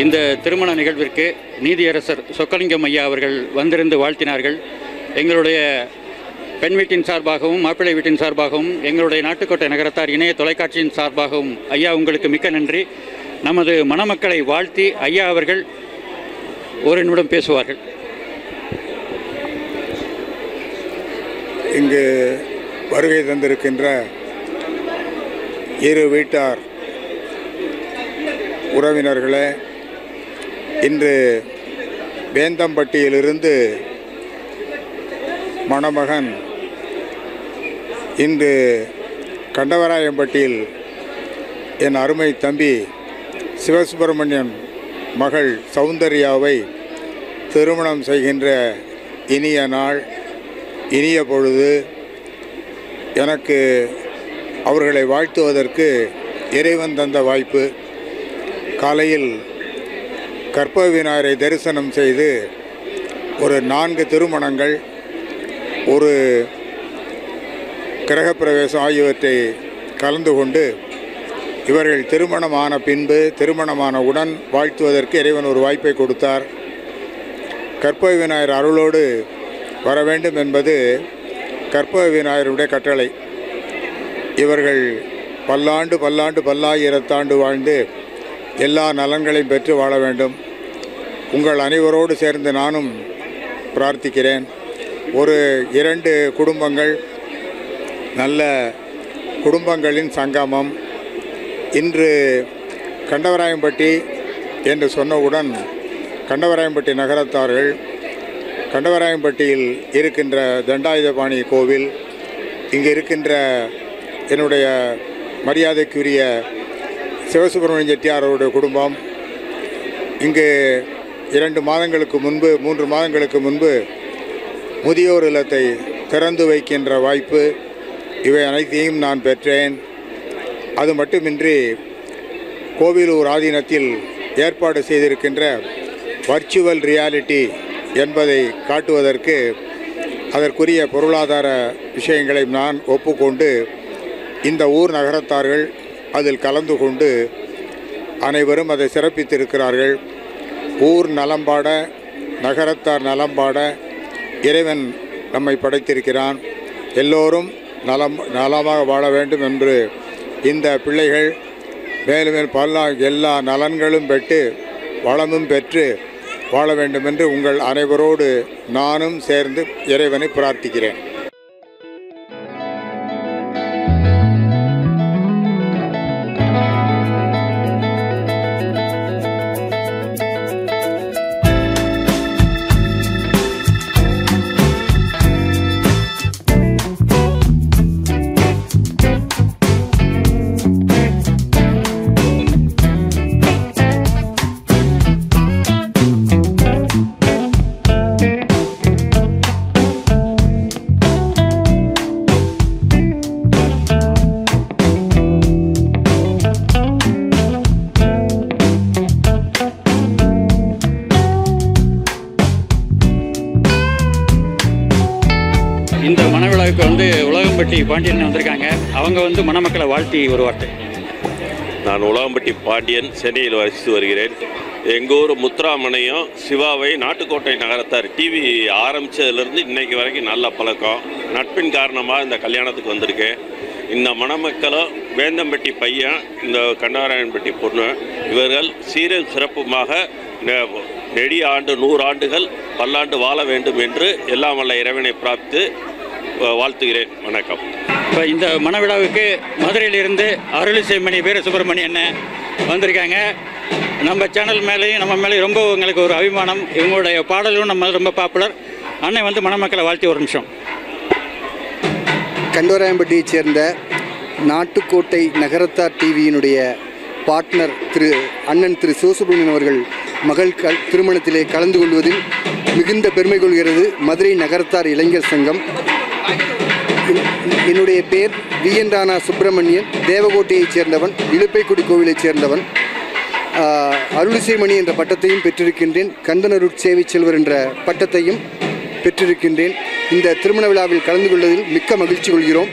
இந்த திருமண நிகழ்விற்கு நீதியரசர் சொக்கலிங்கம் ஐயா அவர்கள் வந்திருந்து வாழ்த்தினார்கள். எங்களுடைய பெண் வீட்டின் சார்பாகவும் மாப்பிள்ளை வீட்டின் சார்பாகவும் எங்களுடைய நாட்டுக்கோட்டை நகரத்தார் இணைய தொலைக்காட்சியின் சார்பாகவும் ஐயா உங்களுக்கு மிக்க நன்றி. நமது மணமக்களை வாழ்த்தி ஐயா அவர்கள் ஒரு நிமிடம் பேசுவார்கள். இங்கு வருகை தந்திருக்கின்ற இரு வீட்டார் உறவினர்களே, இன்று வேந்தம்பட்டியிலிருந்து மணமகன் இன்று கண்டவராயம்பட்டியில் என் அருமை தம்பி சிவசுப்பிரமணியன் மகள் சௌந்தர்யாவை திருமணம் செய்கின்ற இனிய நாள், இனிய பொழுது. எனக்கு அவர்களை வாழ்த்துவதற்கு இறைவன் தந்த வாய்ப்பு. காலையில் கற்பக விநாயகரை தரிசனம் செய்து ஒரு 4 திருமணங்கள், ஒரு கிரகப்பிரவேசம் ஆகியவற்றை கலந்து கொண்டு இவர்கள் திருமணமான பின்பு திருமணமானவுடன் வாழ்த்துவதற்கு இறைவன் ஒரு வாய்ப்பை கொடுத்தார். கற்பக விநாயகர் அருளோடு வர வேண்டும் என்பது கற்பக விநாயகருடைய கட்டளை. இவர்கள் பல்லாண்டு பல்லாண்டு பல்லாயிரத்தாண்டு வாழ்ந்து எல்லா நலன்களையும் பெற்று வாழ வேண்டும். உங்கள் அனைவரோடு சேர்ந்து நானும் பிரார்த்திக்கிறேன். ஒரு 2 குடும்பங்கள், நல்ல குடும்பங்களின் சங்கமம். இன்று கண்டவராயம்பட்டி என்று சொன்னவுடன் கண்டவராயம்பட்டி நகரத்தார்கள், கண்டவராயம்பட்டியில் இருக்கின்ற தண்டாயுதபாணி கோவில், இங்கு இருக்கின்ற என்னுடைய மரியாதைக்குரிய சிவசுப்பிரமணியன் செட்டியாரோட குடும்பம், இங்கு 2 மாதங்களுக்கு முன்பு 3 மாதங்களுக்கு முன்பு முதியோர் இல்லத்தை திறந்து வைக்கின்ற வாய்ப்பு, இவை அனைத்தையும் நான் பெற்றேன். அது மட்டுமின்றி கோவிலூர் ஆதீனத்தில் ஏற்பாடு செய்திருக்கின்ற வர்ச்சுவல் ரியாலிட்டி என்பதை காட்டுவதற்கு அதற்குரிய பொருளாதார விஷயங்களை நான் ஒப்புக்கொண்டு இந்த ஊர் நகரத்தார்கள் அதில் கலந்து கொண்டு அனைவரும் அதை சிறப்பித்திருக்கிறார்கள். ஊர் நலம்பாட, நகரத்தார் நலம்பாட இறைவன் நம்மை படைத்திருக்கிறான். எல்லோரும் நலமாக வாழ வேண்டும் என்று இந்த பிள்ளைகள் மேலும் எல்லா நலன்களும் பெற்று வளமும் பெற்று வாழ வேண்டும் என்று உங்கள் அனைவரோடு நானும் சேர்ந்து இறைவனை பிரார்த்திக்கிறேன். இந்த மணவிழாவுக்கு வந்து உலகம்பட்டி பாண்டியன் வந்திருக்காங்க. அவங்க வந்து மணமக்களை வாழ்த்தி ஒரு வார்த்தை. நான் உலகம்பட்டி பாண்டியன், சென்னையில் வசித்து வருகிறேன். எங்கள் ஊர் முத்துராமனையும் சிவாவை நாட்டுக்கோட்டை நகரத்தார் டிவி ஆரம்பித்ததுலேருந்து இன்றைக்கு வரைக்கும் நல்ல பழக்கம். நட்பின் காரணமாக இந்த கல்யாணத்துக்கு வந்திருக்கேன். இந்த மணமக்களும் வேந்தம்பட்டி பையன், இந்த கண்டவராயன்பட்டி பொண்ணு, இவர்கள் சீரும் சிறப்புமாக நெடிய ஆண்டு 100 ஆண்டுகள் பல்லாண்டு வாழ வேண்டும் என்று எல்லாம் வல்ல இறைவனை பிரார்த்து வாழ்த்துகிறேன். வணக்கம். இப்போ இந்த மணவிழாவுக்கு மதுரையிலிருந்து அருளிசைமணி வீரசுப்பிரமணியன் வந்திருக்காங்க. நம்ம சேனல் மேலேயும் நம்ம மேலேயும் ரொம்ப எங்களுக்கு ஒரு அபிமானம். இவங்களுடைய பாடலும் நம்ம ரொம்ப பாப்புலர். அண்ணன் வந்து மணமக்களை வாழ்த்தி ஒரு நிமிஷம். கண்டவராயம்பட்டியைச் சேர்ந்த நாட்டுக்கோட்டை நகரத்தார் டிவியினுடைய பார்ட்னர் அண்ணன் திரு சிவசுப்பிரமணியன் அவர்கள் மகள் திருமணத்திலே கலந்து கொள்வதில் மிகுந்த பெருமை கொள்கிறது மதுரை நகரத்தார் இளைஞர் சங்கம். என்னுடைய பேர் VN ராணா சுப்பிரமணியன், தேவகோட்டையைச் சேர்ந்தவன், இழுப்பைக்குடி கோவிலைச் சேர்ந்தவன். அருளிசைமணி என்ற பட்டத்தையும் பெற்றிருக்கின்றேன். கந்தனருட் சேவை செல்வர் என்ற பட்டத்தையும் பெற்றிருக்கின்றேன். இந்த திருமண விழாவில் கலந்து கொள்வதில் மிக்க மகிழ்ச்சி கொள்கிறோம்.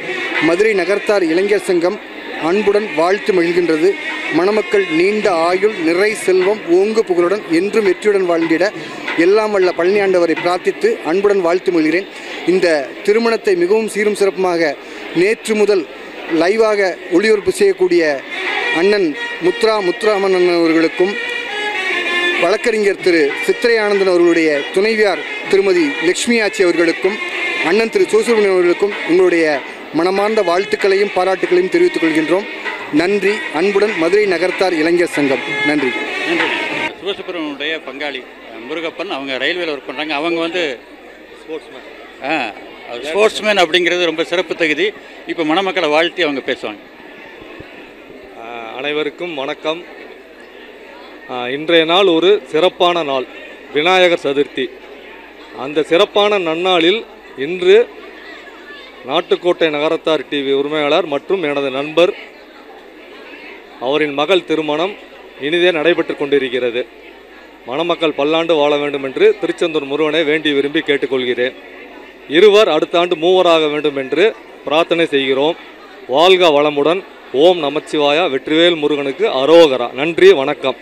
மதுரை நகரத்தார் இளைஞர் சங்கம் அன்புடன் வாழ்த்து மகிழ்கின்றது. மணமக்கள் நீண்ட ஆயுள், நிறை செல்வம், ஓங்கு புகழுடன் என்றும் வெற்றியுடன் வாழ்ந்திட எல்லாம் வல்ல பழனியாண்டவரை பிரார்த்தித்து அன்புடன் வாழ்த்து மகிழ்கிறேன். இந்த திருமணத்தை மிகவும் சீரும் சிறப்புமாக நேற்று முதல் லைவாக ஒளிபரப்பு செய்யக்கூடிய அண்ணன் முத்துராமன் அண்ணன் அவர்களுக்கும், வழக்கறிஞர் திரு சித்திரை ஆனந்தன் அவர்களுடைய துணைவியார் திருமதி லட்சுமி ஆட்சி அவர்களுக்கும், அண்ணன் திரு சிவசுப்பிரமணியன் அவர்களுக்கும் எங்களுடைய மனமார்ந்த வாழ்த்துக்களையும் பாராட்டுக்களையும் தெரிவித்துக் கொள்கின்றோம். நன்றி. அன்புடன் மதுரை நகரத்தார் இளைஞர் சங்கம். நன்றி. சிவசுப்பிரமணியனுடைய பங்காளி முருகப்பன், அவங்க ரயில்வேல ஒர்க் பண்ணுறாங்க. அவங்க வந்து ஸ்போர்ட்ஸ்மேன். ஸ்போர்ட்ஸ்மேன் அப்படிங்கிறது ரொம்ப சிறப்பு தகுதி. இப்போ மணமக்களை வாழ்த்தி அவங்க பேசுவாங்க. அனைவருக்கும் வணக்கம். இன்றைய நாள் ஒரு சிறப்பான நாள், விநாயகர் சதுர்த்தி. அந்த சிறப்பான நன்னாளில் இன்று நாட்டுக்கோட்டை நகரத்தார் டிவி உரிமையாளர் மற்றும் எனது நண்பர் அவரின் மகள் திருமணம் இனிதே நடைபெற்று கொண்டிருக்கிறது. மணமக்கள் பல்லாண்டு வாழ வேண்டும் என்று திருச்செந்தூர் முருகனை வேண்டி விரும்பி கேட்டுக்கொள்கிறேன். இருவர் அடுத்த ஆண்டு மூவராக வேண்டும் என்று பிரார்த்தனை செய்கிறோம். வாழ்க வளமுடன். ஓம் நமச்சிவாயா. வெற்றிவேல் முருகனுக்கு அரோகரா. நன்றி, வணக்கம்.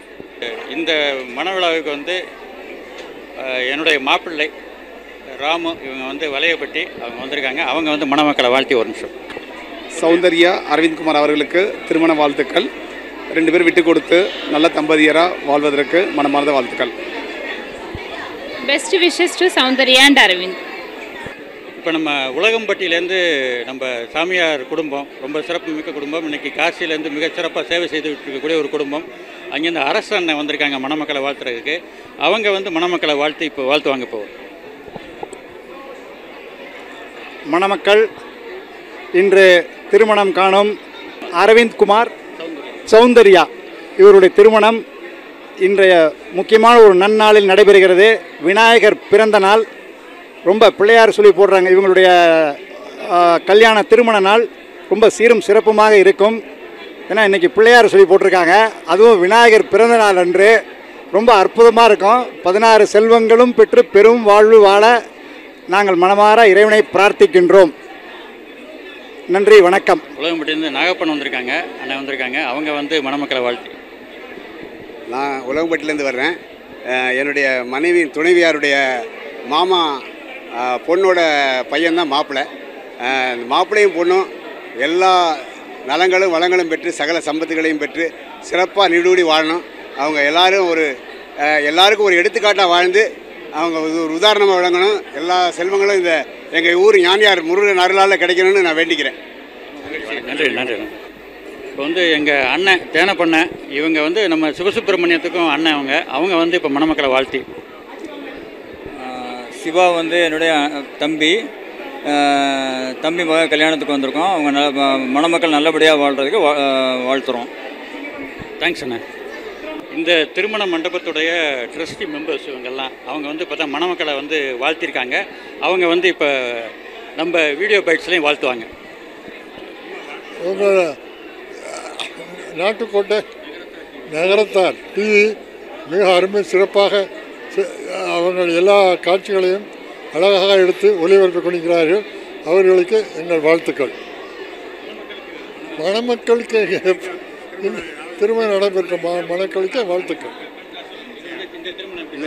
இந்த மணவிழாவுக்கு வந்து என்னுடைய மாப்பிள்ளை ராமு இவங்க வந்து வலையப்பட்டி அவங்க வந்திருக்காங்க. அவங்க வந்து மணமக்களை வாழ்த்தி ஒரு நிமிஷம். சௌந்தர்யா அரவிந்த்குமார் அவர்களுக்கு திருமண வாழ்த்துக்கள். 2 பேர் விட்டு கொடுத்து நல்ல தம்பதியராக வாழ்வதற்கு மனமார்ந்த வாழ்த்துக்கள். Best wishes to Soundarya and Aravind. இப்போ நம்ம உலகம்பட்டியிலேருந்து நம்ம சாமியார் குடும்பம் ரொம்ப சிறப்பு மிக்க குடும்பம். இன்றைக்கி காசியிலேருந்து மிகச்சிறப்பாக சேவை செய்துட்டு இருக்கக்கூடிய ஒரு குடும்பம். அங்கேருந்து அரசு அண்ணன் வந்திருக்காங்க மணமக்களை வாழ்த்துறதுக்கு. அவங்க வந்து மணமக்களை வாழ்த்து இப்போ வாழ்த்துவாங்க. இப்போ மணமக்கள் இன்று திருமணம் காணும் அரவிந்த்குமார் சௌந்தர்யா இவருடைய திருமணம் இன்றைய முக்கியமான ஒரு நன்னாளில் நடைபெறுகிறது. விநாயகர் பிறந்த நாள். ரொம்ப பிள்ளையார் சொல்லி போடுறாங்க. இவங்களுடைய கல்யாண திருமண நாள் ரொம்ப சீரும் சிறப்புமாக இருக்கும். ஏன்னா இன்றைக்கி பிள்ளையார் சொல்லி போட்டிருக்காங்க. அதுவும் விநாயகர் பிறந்த நாள் அன்று ரொம்ப அற்புதமாக இருக்கும். 16 செல்வங்களும் பெற்று பெரும் வாழ்வு வாழ நாங்கள் மனமாற இறைவனை பிரார்த்திக்கின்றோம். நன்றி, வணக்கம். உலகம்பட்டியிலேருந்து நாகப்பன் வந்திருக்காங்க, அண்ணன் வந்திருக்காங்க. அவங்க வந்து மணமக்களை வாழ்த்தி. நான் உலகம்பட்டிலேருந்து வர்றேன். என்னுடைய மனைவியின் துணைவியாருடைய மாமா பொண்ணோட பையன்தான் மாப்பிள்ளை. மாப்பிள்ளையும் பொண்ணும் எல்லா நலங்களும் வளங்களும் பெற்று சகல சம்பத்துகளையும் பெற்று சிறப்பாக நீடூடி வாழணும். அவங்க எல்லாருக்கும் ஒரு எடுத்துக்காட்டாக வாழ்ந்து அவங்க ஒரு உதாரணமாக விளங்கணும். எல்லா செல்வங்களும் இந்த எங்கள் ஊர் ஞானியார் முருகன் அருளால் கிடைக்கணும்னு நான் வேண்டிக்கிறேன். நன்றி நன்றி. இப்போ வந்து எங்கள் அண்ணன் தேனப்பண்ண இவங்க வந்து நம்ம சிவசுப்பிரமணியத்துக்கும் அண்ணன் அவங்க வந்து இப்போ மணமக்களை வாழ்த்தி. சிவா வந்து என்னுடைய தம்பி மக கல்யாணத்துக்கு வந்திருக்கோம். அவங்க மணமக்கள் நல்லபடியாக வாழ்கிறதுக்கு வாழ்த்துறோம். தேங்க்ஸ் அண்ணா. இந்த திருமண மண்டபத்துடைய ட்ரஸ்டி மெம்பர்ஸ் இவங்கெல்லாம் அவங்க வந்து இப்போ தான் மணமக்களை வந்து வாழ்த்திருக்காங்க. அவங்க வந்து இப்போ நம்ம வீடியோ பைட்ஸ்லையும் வாழ்த்துவாங்க. உங்கள் நாட்டுக்கோட்டை நகரத்தார் டிவி மிக அருமை சிறப்பாக அவர்கள் எல்லா காட்சிகளையும் அழகாக எடுத்து ஒளிபரப்பு கொண்டிருக்கிறார்கள். அவர்களுக்கு எங்கள் வாழ்த்துக்கள். மணமக்களுக்கு திருமணம் நடைபெற்ற மணக்களுக்கு வாழ்த்துக்கள்.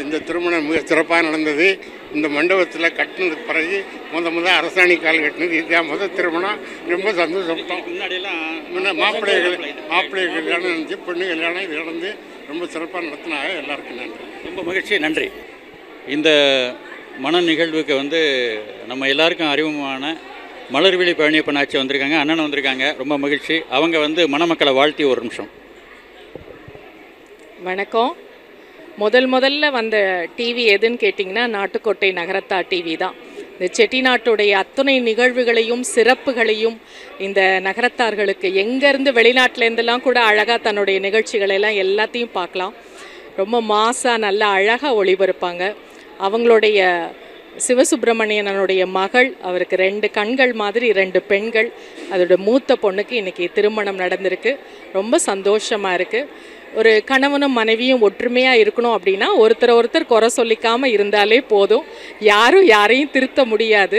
இந்த திருமணம் மிக சிறப்பாக நடந்தது. இந்த மண்டபத்தில் கட்டினதுக்கு பிறகு முத அரசாணி கால் கட்டினது இதுதான் முதல் திருமணம். ரொம்ப சந்தோஷப்பட்டோம். மாப்பிள்ளை கல்யாணம் இருந்துச்சு, பெண்ணு கல்யாணம் இது நடந்து ரொம்ப சிறப்பாக நடத்தினாங்க. எல்லாருக்கும் நன்றி, ரொம்ப மகிழ்ச்சி, நன்றி. இந்த மன நிகழ்வுக்கு வந்து நம்ம எல்லாருக்கும் அறிமுகமான மலர்விழி பழனியப்பன் ஆட்சி வந்திருக்காங்க, அண்ணன் வந்திருக்காங்க. ரொம்ப மகிழ்ச்சி. அவங்க வந்து மணமக்களை வாழ்த்தி ஒரு நிமிஷம். வணக்கம். முதல்ல வந்த டிவி எதுன்னு கேட்டிங்கன்னா நாட்டுக்கோட்டை நகரத்தார் டிவி தான். இந்த செட்டிநாட்டுடைய அத்தனை நிகழ்வுகளையும் சிறப்புகளையும் இந்த நகரத்தார்களுக்கு எங்கேருந்து வெளிநாட்டிலேருந்துலாம் கூட அழகாக தன்னுடைய நிகழ்ச்சிகளெல்லாம் எல்லாத்தையும் பார்க்கலாம். ரொம்ப மாசாக நல்லா அழகாக ஒளிபரப்பாங்க. அவங்களுடைய சிவசுப்பிரமணியனுடைய மகள், அவருக்கு 2 கண்கள் மாதிரி 2 பெண்கள். அதோட மூத்த பொண்ணுக்கு இன்றைக்கி திருமணம் நடந்திருக்கு. ரொம்ப சந்தோஷமாக இருக்குது. ஒரு கணவனும் மனைவியும் ஒற்றுமையாக இருக்கணும் அப்படின்னா ஒருத்தர் குறை சொல்லிக்காமல் இருந்தாலே போதும். யாரும் யாரையும் திருத்த முடியாது.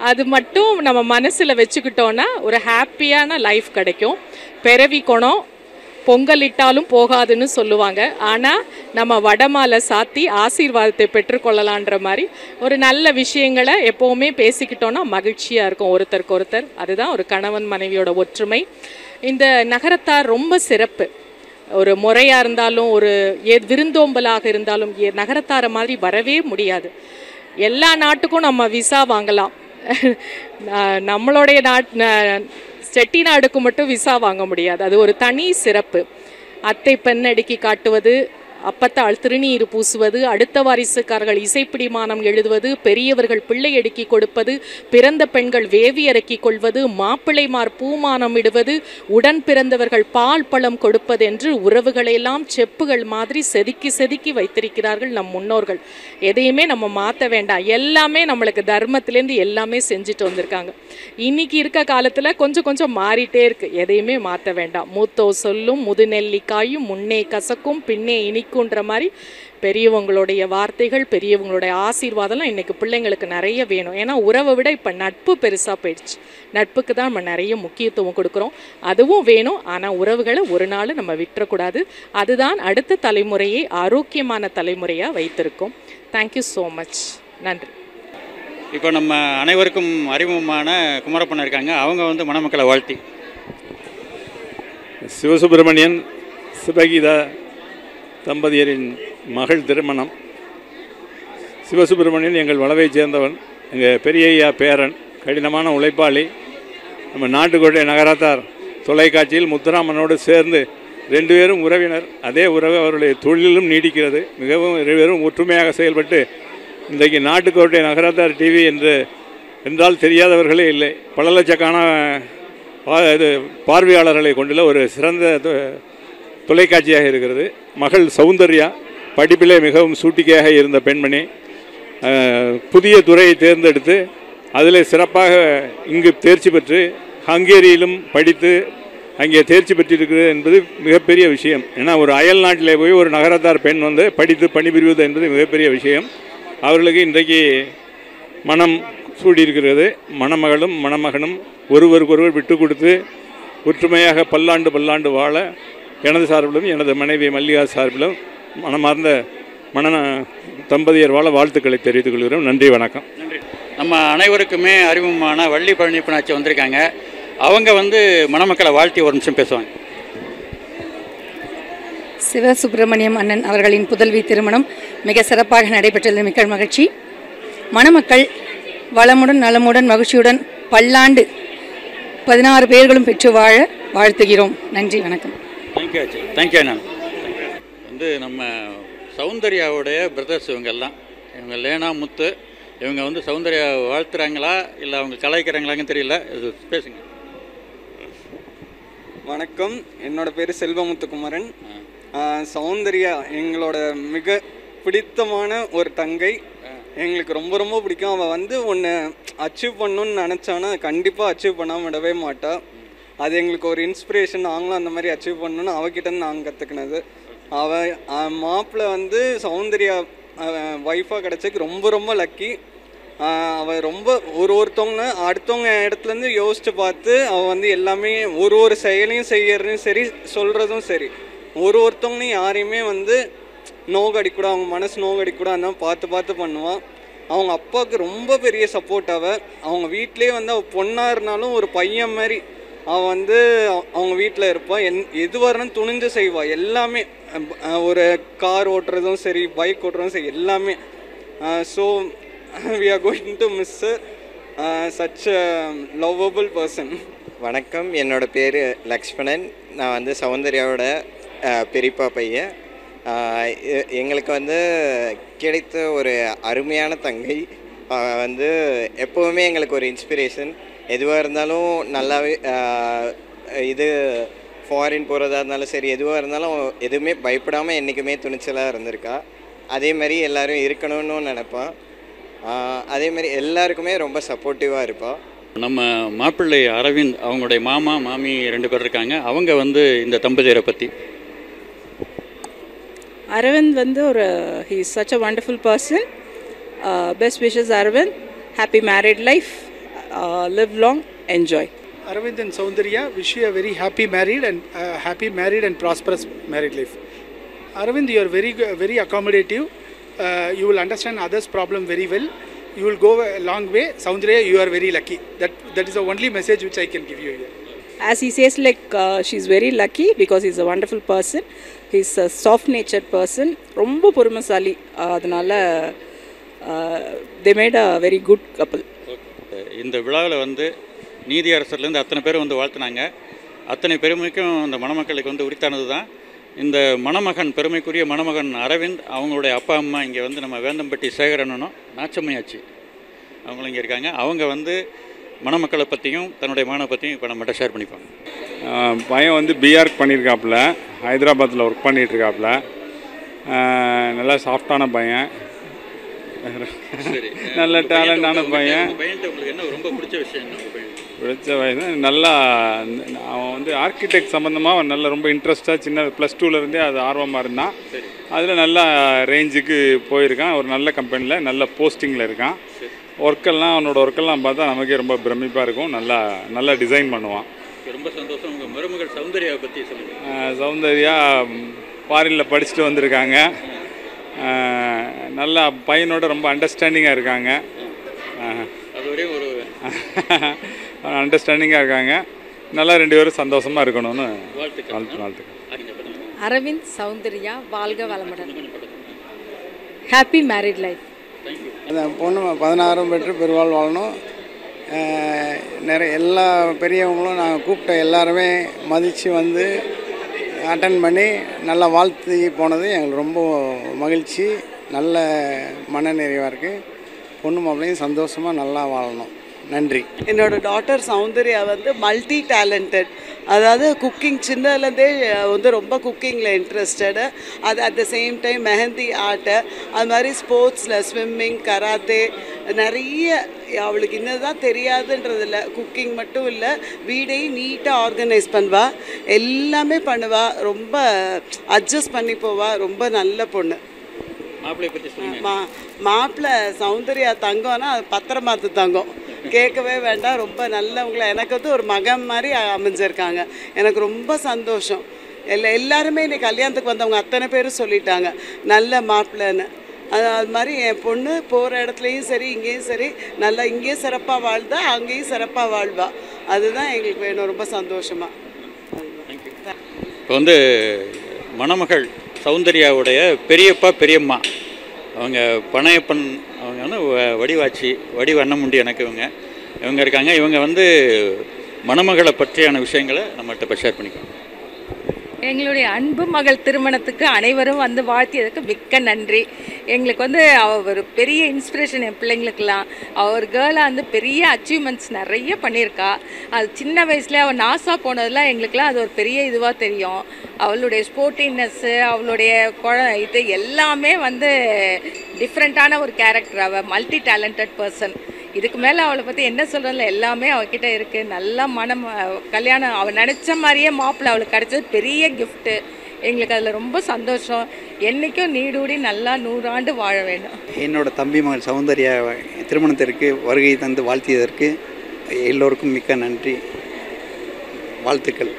அது மட்டும் நம்ம மனசில் வச்சுக்கிட்டோன்னா ஒரு ஹாப்பியான லைஃப் கிடைக்கும். பிறவி குணம் பொங்கலிட்டாலும் போகாதுன்னு சொல்லுவாங்க. ஆனால் நம்ம வடமாலை சாத்தி ஆசீர்வாதத்தை பெற்றுக்கொள்ளலான்ற மாதிரி ஒரு நல்ல விஷயங்களை எப்போவுமே பேசிக்கிட்டோன்னா மகிழ்ச்சியாக இருக்கும் ஒருத்தருக்கு ஒருத்தர். அதுதான் ஒரு கணவன் மனைவியோட ஒற்றுமை. இந்த நகரத்தார் ரொம்ப சிறப்பு. ஒரு முறையாக இருந்தாலும் ஒரு விருந்தோம்பலாக இருந்தாலும் நகரத்தாரை மாதிரி வரவே முடியாது. எல்லா நாட்டுக்கும் நம்ம விசா வாங்கலாம். நம்மளுடைய செட்டிநாடுக்கு மட்டும் விசா வாங்க முடியாது. அது ஒரு தனி சிறப்பு. அத்தை பெண்ணடுக்கி காட்டுவது, அப்பத்தால் திருநீர் பூசுவது, அடுத்த வாரிசுக்காரர்கள் இசைப்பிடிமானம் எழுதுவது, பெரியவர்கள் பிள்ளை அடுக்கி கொடுப்பது, பிறந்த பெண்கள் வேவி இறக்கிக் கொள்வது, மாப்பிள்ளைமார் பூமானம் இடுவது, உடன் பிறந்தவர்கள் பால் பழம் கொடுப்பது என்று உறவுகளையெல்லாம் செப்புகள் மாதிரி செதுக்கி செதுக்கி வைத்திருக்கிறார்கள் நம் முன்னோர்கள். எதையுமே நம்ம மாற்ற வேண்டாம், எல்லாமே நம்மளுக்கு தர்மத்திலேருந்து எல்லாமே செஞ்சுட்டு வந்திருக்காங்க. இன்னைக்கு இருக்க காலத்தில் கொஞ்சம் கொஞ்சம் மாறிட்டே இருக்கு, எதையுமே மாற்ற வேண்டாம். மூத்தோ சொல்லும் முதுநெல்லிக்காயும் முன்னே கசக்கும் பின்னே இனிக்குன்ற மாதிரி பெரியவங்களுடைய வார்த்தைகள், பெரியவங்களுடைய ஆசீர்வாதம்லாம் இன்றைக்கி பிள்ளைங்களுக்கு நிறைய வேணும். ஏன்னா உறவை விட இப்போ நட்பு பெருசாக போயிடுச்சு. நட்புக்கு தான் நம்ம நிறைய முக்கியத்துவம் கொடுக்குறோம், அதுவும் வேணும். ஆனால் உறவுகளை ஒரு நாள் நம்ம விட்டுறக்கூடாது. அதுதான் அடுத்த தலைமுறையை ஆரோக்கியமான தலைமுறையாக வைத்திருக்கோம். Thank you so much. நன்றி. இப்போ நம்ம அனைவருக்கும் அறிமுகமான குமரப்பன் இருக்காங்க, அவங்க வந்து மணமக்களை வாழ்த்தி. சிவசுப்பிரமணியன் சிவகீதா தம்பதியரின் மகள் திருமணம். சிவசுப்பிரமணியன் எங்கள் வளவைச் சேர்ந்தவன், எங்கள் பெரியய்யா பேரன், கடினமான உழைப்பாளி. நம்ம நாட்டுக்கோட்டை நகரத்தார் தொலைக்காட்சியில் முத்துராமனோடு சேர்ந்து 2 பேரும் உறவினர். அதே உறவு அவருடைய தொழிலும் நீடிக்கிறது. மிகவும் 2 பேரும் ஒற்றுமையாக செயல்பட்டு இன்றைக்கு நாட்டுக்கோட்டை நகரத்தார் டிவி என்றால் தெரியாதவர்களே இல்லை. பல லட்சக்கான பார்வையாளர்களை கொண்டுள்ள ஒரு சிறந்த தொலைக்காட்சியாக இருக்கிறது. மகள் சௌந்தர்யா படிப்பிலே மிகவும் சூட்டிக்கையாக இருந்த பெண்மணி, புதிய துறையை தேர்ந்தெடுத்து அதில் சிறப்பாக இங்கு தேர்ச்சி பெற்று ஹங்கேரியிலும் படித்து அங்கே தேர்ச்சி பெற்றிருக்கிறது என்பது மிகப்பெரிய விஷயம். ஏன்னா ஒரு அயல் நாட்டிலே போய் ஒரு நகரத்தார் பெண் வந்து படித்து பணிபுரிவது என்பது மிகப்பெரிய விஷயம். அவர்களுக்கு இன்றைக்கு மனம் சூடியிருக்கிறது. மணமகளும் மணமகனும் ஒருவருக்கொருவர் விட்டு கொடுத்து ஒற்றுமையாக பல்லாண்டு பல்லாண்டு வாழ எனது சார்பிலும் எனது மனைவி மல்லிகா சார்பிலும் மனமார்ந்த தம்பதியர் வாழ வாழ்த்துக்களை தெரிவித்துக் கொள்கிறோம். நன்றி, வணக்கம். நன்றி. நம்ம அனைவருக்குமே அறிமுகமான வள்ளி பழனிப்பனாச்சி வந்திருக்காங்க. அவங்க வந்து மணமக்களை வாழ்த்தி ஒரு நிமிஷம் பேசுவாங்க. சிவசுப்பிரமணியம் அண்ணன் அவர்களின் புதல்வி திருமணம் மிக சிறப்பாக நடைபெற்றது. மிக்க மகிழ்ச்சி. மணமக்கள் வளமுடன் நலமுடன் மகிழ்ச்சியுடன் பல்லாண்டு 16 பேர்களும் பெற்று வாழ வாழ்த்துகிறோம். நன்றி, வணக்கம். தேங்க்யூ ஆச்சு. தேங்க்யூ அண்ணா. வந்து நம்ம சௌந்தர்யாவுடைய பிரதர்ஸ் இவங்கெல்லாம், இவங்க லேனா முத்து, இவங்க வந்து சௌந்தர்யா வாழ்த்துறாங்களா இல்லை அவங்க கலாய்க்கிறாங்களான்னு தெரியல. இது பேசுங்க. வணக்கம், என்னோட பேர் செல்வமுத்துக்குமரன். சௌந்தர்யா எங்களோட மிக பிடித்தமான ஒரு தங்கை. எங்களுக்கு ரொம்ப ரொம்ப பிடிக்கும். அவள் வந்து ஒன்று அச்சீவ் பண்ணணுன்னு நினச்சானா கண்டிப்பாக அச்சீவ் பண்ணாமல் விடவே மாட்டாள். அது எங்களுக்கு ஒரு இன்ஸ்பிரேஷன். நாங்களும் அந்த மாதிரி அச்சீவ் பண்ணணுன்னு அவகிட்டேருந்து நாங்கள் கற்றுக்கினது. அவள் மாப்பிள்ளை வந்து சௌந்தர்யா ஒய்ஃபாக கிடச்சதுக்கு ரொம்ப ரொம்ப லக்கி. அவள் ரொம்ப ஒருத்தவங்க அடுத்தவங்க இடத்துலேருந்து யோசித்து பார்த்து அவள் வந்து எல்லாமே ஒரு செயலையும் செய்யறதும் சரி, சொல்கிறதும் சரி, ஒருத்தவங்களையும் யாரையுமே வந்து நோகடிக்கூடாது, அவங்க மனசு நோகடிக்கூடாது, அந்த பார்த்து பார்த்து பண்ணுவாள். அவங்க அப்பாவுக்கு ரொம்ப பெரிய சப்போர்ட். அவங்க வீட்டிலே வந்து அவள் பொண்ணாக இருந்தாலும் ஒரு பையன் மாதிரி அவள் வந்து அவங்க வீட்டில் இருப்பாள். எது வரணும் துணிஞ்சு செய்வாள். எல்லாமே ஒரு கார் ஓட்டுறதும் சரி, பைக் ஓட்டுறதும் சரி, எல்லாமே. So we are going to miss such a lovable person. வணக்கம், என்னோட பேர் லக்ஷ்மணன். நான் வந்து சௌந்தர்யாவோட பெரியப்பா பையன். எங்களுக்கு வந்து கிடைத்த ஒரு அருமையான தங்கை. வந்து எப்போவுமே எங்களுக்கு ஒரு இன்ஸ்பிரேஷன். எதுவாக இருந்தாலும் நல்லாவே இது ஃபாரின் போகிறதா இருந்தாலும் சரி, எதுவாக இருந்தாலும் எதுவுமே பயப்படாமல் என்றைக்குமே துணிச்சலாக இருந்திருக்கா. அதேமாதிரி எல்லோரும் இருக்கணும்னு நினைப்பான். அதேமாதிரி எல்லாருக்குமே ரொம்ப சப்போர்ட்டிவாக இருப்பாள். நம்ம மாப்பிள்ளை அரவிந்த், அவங்களுடைய மாமா மாமி 2 பேர் இருக்காங்க. அவங்க வந்து இந்த தம்பதியரை பற்றி. அரவிந்த் வந்து he is such a wonderful person. Best wishes Arvind, happy married life, live long, enjoy. Arvind and Saundarya wish you a very happy married and prosperous married life. Arvind, you are very accommodative. You will understand others' problem very well. You will go a long way. Saundarya, you are very lucky. That is the only message which I can give you here. As he says, she's very lucky because he's a wonderful person. He's a soft-natured person. ரொம்ப பொறுமைசாலி. அதனால they made a very good couple. இந்த விழாவில் வந்து நீதி அரசர்லேருந்து அத்தனை பேர் வந்து வாழ்த்துனாங்க. அத்தனை பெருமைக்கும் இந்த மணமக்களுக்கு வந்து உரித்தானது தான். இந்த மணமகன் பெருமைக்குரிய மணமகன் அரவிந்த் அவங்களுடைய அப்பா அம்மா இங்கே வந்து நம்ம வேந்தம்பட்டி சேகரனும் நாச்சம்மையாச்சு அவங்களும் இங்கே இருக்காங்க. அவங்க வந்து மணமக்களை பற்றியும் தன்னுடைய மகனை பற்றியும் இப்போ நம்மகிட்ட ஷேர் பண்ணிப்பாங்க. பையன் வந்து பிஆர்க் பண்ணியிருக்காப்புல, ஹைதராபாத்தில் ஒர்க் பண்ணிகிட்ருக்காப்புல. நல்லா சாஃப்டான பையன், நல்ல டேலண்டான பையன். உங்களுக்கு என்ன ரொம்ப பிடிச்ச விஷயம்? பிடிச்ச பையன் நல்லா, அவன் வந்து ஆர்கிடெக்ட் சம்மந்தமாக அவன் நல்லா ரொம்ப இன்ட்ரெஸ்ட்டாக சின்ன +2லேருந்தே அது ஆர்வமாக இருந்தான். அதில் நல்லா ரேஞ்சுக்கு போயிருக்கான். ஒரு நல்ல கம்பெனியில் நல்ல போஸ்டிங்கில் இருக்கான். ஒர்க்கெல்லாம் அவனோட ஒர்க்கெல்லாம் பார்த்தா நமக்கே ரொம்ப பிரமிப்பாக இருக்கும். நல்லா டிசைன் பண்ணுவான். ரொம்ப சந்தோஷம். உங்கள் மருமகள் சௌந்தர்யாவை பற்றி சொல்லுங்கள். சௌந்தர்யா ஃபாரினில் படிச்சுட்டு வந்திருக்காங்க. நல்லா பையனோட ரொம்ப அண்டர்ஸ்டாண்டிங்காக இருக்காங்க. அதுவரையும் ஒரு அண்டர்ஸ்டாண்டிங்காக இருக்காங்க. நல்லா 2 பேரும் சந்தோஷமாக இருக்கணும்னு வாழ்த்துக்கள். அரவிந்த் சௌந்தர்யா வாழ்க வளமுடன். Happy married life. அந்த பொண்ணு 16 பெற்று பெருவாள் வாழணும். நிறைய எல்லா பெரியவங்களும் நாங்கள் கூப்பிட்ட எல்லாருமே மதித்து வந்து அட்டன் பண்ணி நல்லா வாழ்த்து போனது எங்களுக்கு ரொம்ப மகிழ்ச்சி. நல்ல மனநிறைவாக இருக்குது. பொண்ணு மாப்பிள்ளையும் சந்தோஷமாக நல்லா வாழணும். நன்றி. என்னோடய டாட்டர் சௌந்தர்யா வந்து மல்டி டேலண்டட். அதாவது குக்கிங் சின்னதுலேருந்தே வந்து ரொம்ப குக்கிங்கில் இன்ட்ரெஸ்டடு. அது at the same time mehndi art, அது மாதிரி ஸ்போர்ட்ஸில் ஸ்விம்மிங், கராத்தே, நிறைய அவளுக்கு இன்னதான் தெரியாதுன்றதில்ல. குக்கிங் மட்டும் இல்லை, வீடையும் நீட்டாக ஆர்கனைஸ் பண்ணுவா, எல்லாமே பண்ணுவா. ரொம்ப அட்ஜஸ்ட் பண்ணி போவா. ரொம்ப நல்ல பொண்ணு. மாப்பிள்ளை சௌந்தர்யா தங்கம்னா அது பத்திரமாத்து தங்கம், கேட்கவே வேண்டாம். ரொம்ப நல்லவங்கள எனக்கு வந்து ஒரு மகன் மாதிரி அமைஞ்சிருக்காங்க. எனக்கு ரொம்ப சந்தோஷம். எல்லாருமே இன்னைக்கு கல்யாணத்துக்கு வந்தவங்க அத்தனை பேரும் சொல்லிட்டாங்க நல்ல மாப்பிள்ளைன்னு. அது மாதிரி என் பொண்ணு போகிற இடத்துலையும் சரி இங்கேயும் சரி நல்லா இங்கேயும் சிறப்பாக வாழ்ந்தா அங்கேயும் சிறப்பாக வாழ்வா. அதுதான் எங்களுக்கு வேணும். ரொம்ப சந்தோஷமாக. இப்போ வந்து மணமகள் சௌந்தர்யாவுடைய பெரியப்பா பெரியம்மா அவங்க பனையப்பன், அவங்க வந்து வடிவாச்சி வடிவண்ணமுண்டி எனக்கு இவங்க இருக்காங்க. இவங்க வந்து மணமகளை பற்றியான விஷயங்களை நம்மகிட்ட இப்போ ஷேர் பண்ணிக்கோங்க. எங்களுடைய அன்பு மகள் திருமணத்துக்கு அனைவரும் வந்து வாழ்த்தியதுக்கு மிக்க நன்றி. எங்களுக்கு வந்து ஒரு பெரிய இன்ஸ்பிரேஷன் என் பிள்ளைங்களுக்கெல்லாம். அவர் கேர்ளாக வந்து பெரிய அச்சீவ்மெண்ட்ஸ் நிறைய பண்ணியிருக்கா. அது சின்ன வயசுல அவள் நாசா போனதெல்லாம் எங்களுக்கெல்லாம் அது ஒரு பெரிய இதுவாக தெரியும். அவளுடைய ஸ்போர்ட்டிவ்னஸ்ஸு, அவளுடைய இது எல்லாமே வந்து டிஃப்ரெண்ட்டான ஒரு கேரக்டர். அவள் மல்டி டேலண்டட் பர்சன். இதுக்கு மேலே அவளை பற்றி என்ன சொல்கிறதில்ல, எல்லாமே அவகிட்ட இருக்குது. நல்லா கல்யாணம் அவள் நினச்ச மாதிரியே மாப்பிள்ளை அவளுக்கு கிடைச்சது பெரிய கிஃப்ட்டு. எங்களுக்கு அதில் ரொம்ப சந்தோஷம். என்றைக்கும் நீடூடி நல்லா 100 ஆண்டு வாழ வேண்டும். என்னோட தம்பி மகள் சௌந்தர்யா திருமணத்திற்கு வருகை தந்து வாழ்த்தியதற்கு எல்லோருக்கும் மிக்க நன்றி, வாழ்த்துக்கள்.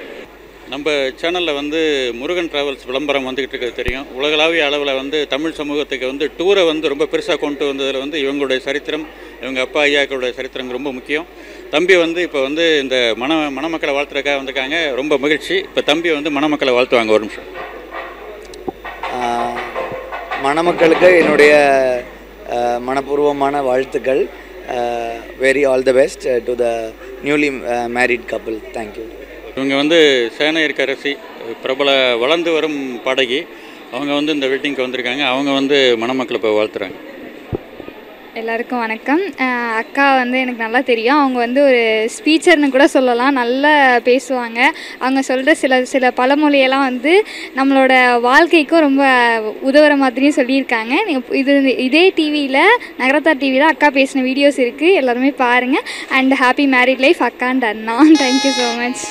நம்ம சேனலில் வந்து முருகன் ட்ராவல்ஸ் விளம்பரம் வந்துக்கிட்டு இருக்கிறது தெரியும். உலகளாவிய அளவில் வந்து தமிழ் சமூகத்துக்கு வந்து டூரை வந்து ரொம்ப பெருசாக கொண்டு வந்ததில் வந்து இவங்களுடைய சரித்திரம், இவங்க அப்பா ஐயாக்களுடைய சரித்திரம் ரொம்ப முக்கியம். தம்பி வந்து இப்போ வந்து இந்த மணமக்களை வாழ்த்துறதுக்காக வந்திருக்காங்க. ரொம்ப மகிழ்ச்சி. இப்போ தம்பி வந்து மணமக்களை வாழ்த்துவாங்க. ஒரு நிமிஷம். மணமக்களுக்கு என்னுடைய மனப்பூர்வமான வாழ்த்துக்கள். Very all the best to the newly married couple. Thank you. இவங்க வந்து சேனையர்கரசி, பிரபல வளர்ந்து வரும் பாடகி. அவங்க வந்து இந்த வெட்டிங்க்கு வந்திருக்காங்க. அவங்க வந்து மணமக்களை போய் வாழ்த்துறாங்க. எல்லாருக்கும் வணக்கம். அக்கா வந்து எனக்கு நல்லா தெரியும். அவங்க வந்து ஒரு ஸ்பீச்சர்னு கூட சொல்லலாம். நல்லா பேசுவாங்க. அவங்க சொல்கிற சில பழமொழியெல்லாம் வந்து நம்மளோட வாழ்க்கைக்கும் ரொம்ப உதவுற மாதிரியும் சொல்லியிருக்காங்க. நீங்கள் இதே டிவியில் நகரத்தார் டிவியில் அக்கா பேசின வீடியோஸ் இருக்குது, எல்லாருமே பாருங்கள். அண்ட் ஹாப்பி மேரிட் லைஃப் அக்கா and Anna. Thank you so much.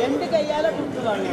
ரெண்டு கையால கொடுத்து வாங்க.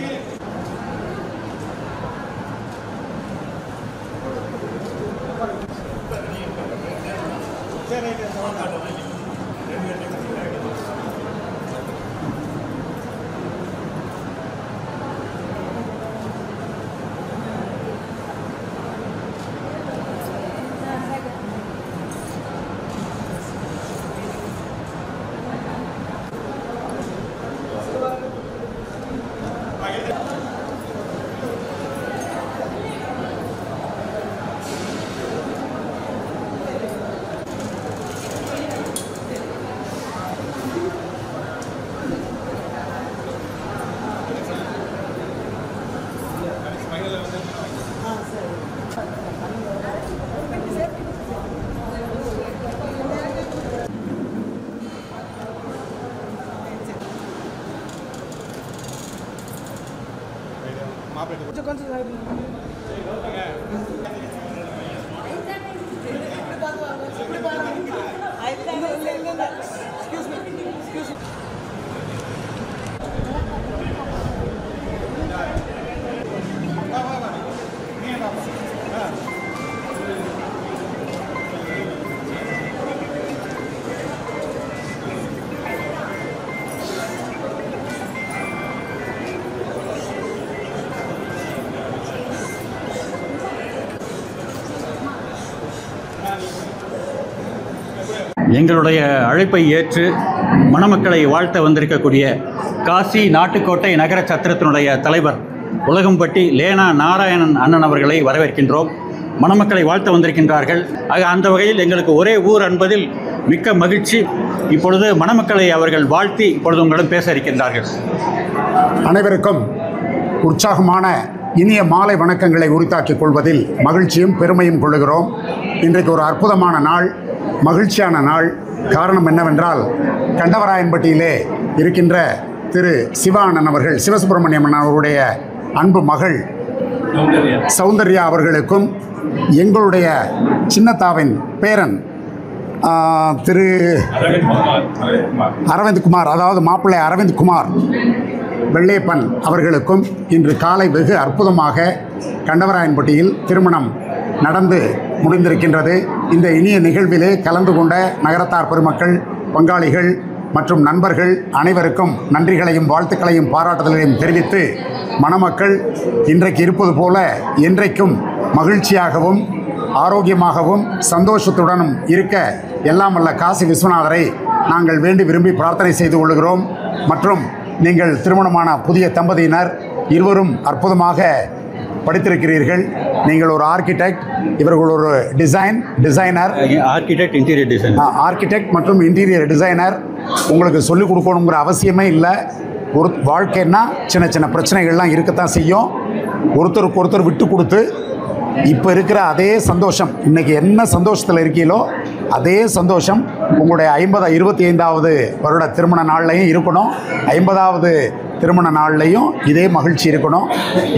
எங்களுடைய அழைப்பை ஏற்று மணமக்களை வாழ்த்த வந்திருக்கக்கூடிய காசி நாட்டுக்கோட்டை நகர சத்திரத்தினுடைய தலைவர் உலகம்பட்டி லேனா நாராயணன் அண்ணன் அவர்களை வரவேற்கின்றோம். மணமக்களை வாழ்த்த வந்திருக்கின்றார்கள். ஆக அந்த வகையில் எங்களுக்கு ஒரே ஊர் என்பதில் மிக்க மகிழ்ச்சி. இப்பொழுது மணமக்களை அவர்கள் வாழ்த்தி இப்பொழுது உங்களிடம் பேச இருக்கின்றார்கள். அனைவருக்கும் உற்சாகமான இனிய மாலை வணக்கங்களை உரித்தாக்கிக் கொள்வதில் மகிழ்ச்சியும் பெருமையும் கொள்ளுகிறோம். இன்றைக்கு ஒரு அற்புதமான நாள், மகிழ்ச்சியான நாள். காரணம் என்னவென்றால், கண்டவராயன்பட்டியிலே இருக்கின்ற திரு சிவா அண்ணன் அவர்கள், சிவசுப்பிரமணியம் அண்ணன் அவருடைய அன்பு மகள் சௌந்தர்யா அவர்களுக்கும் எங்களுடைய சின்னத்தாவின் பேரன் திரு அரவிந்த் குமார், அதாவது மாப்பிள்ளை அரவிந்த் குமார் வெள்ளையப்பன் அவர்களுக்கும் இன்று காலை வெகு அற்புதமாக கண்டவராயன்பட்டியில் திருமணம் நடந்து முடிந்திருக்கின்றது. இந்த இனிய நிகழ்விலே கலந்து கொண்ட நகரத்தார் பெருமக்கள், பங்காளிகள் மற்றும் நண்பர்கள் அனைவருக்கும் நன்றிகளையும் வாழ்த்துக்களையும் பாராட்டுதலையும் தெரிவித்து, மணமக்கள் இன்றைக்கு இருப்பது போல என்றைக்கும் மகிழ்ச்சியாகவும் ஆரோக்கியமாகவும் சந்தோஷத்துடனும் இருக்க எல்லாம் வல்ல காசி விஸ்வநாதரை நாங்கள் வேண்டி விரும்பி பிரார்த்தனை செய்து கொள்கிறோம். மற்றும் நீங்கள் திருமணமான புதிய தம்பதியினர் இருவரும் அற்புதமாக படித்திருக்கிறீர்கள். நீங்கள் ஒரு ஆர்கிடெக்ட், இவர்கள் ஒரு டிசைனர், ஆர்கிடெக்ட் மற்றும் இன்டீரியர் டிசைனர். உங்களுக்கு சொல்லிக் கொடுக்கணுங்கிற அவசியமே இல்லை. ஒரு வாழ்க்கைன்னா சின்ன சின்ன பிரச்சனைகள்லாம் இருக்கத்தான் செய்யும். ஒருத்தருக்கு ஒருத்தர் விட்டு கொடுத்து இப்போ இருக்கிற அதே சந்தோஷம், இன்றைக்கி என்ன சந்தோஷத்தில் இருக்கீங்களோ அதே சந்தோஷம் உங்களுடைய 25வது வருட திருமண நாள்லையும் இருக்கணும். 50வது திருமண நாள்லையும் இதே மகிழ்ச்சி இருக்கணும்.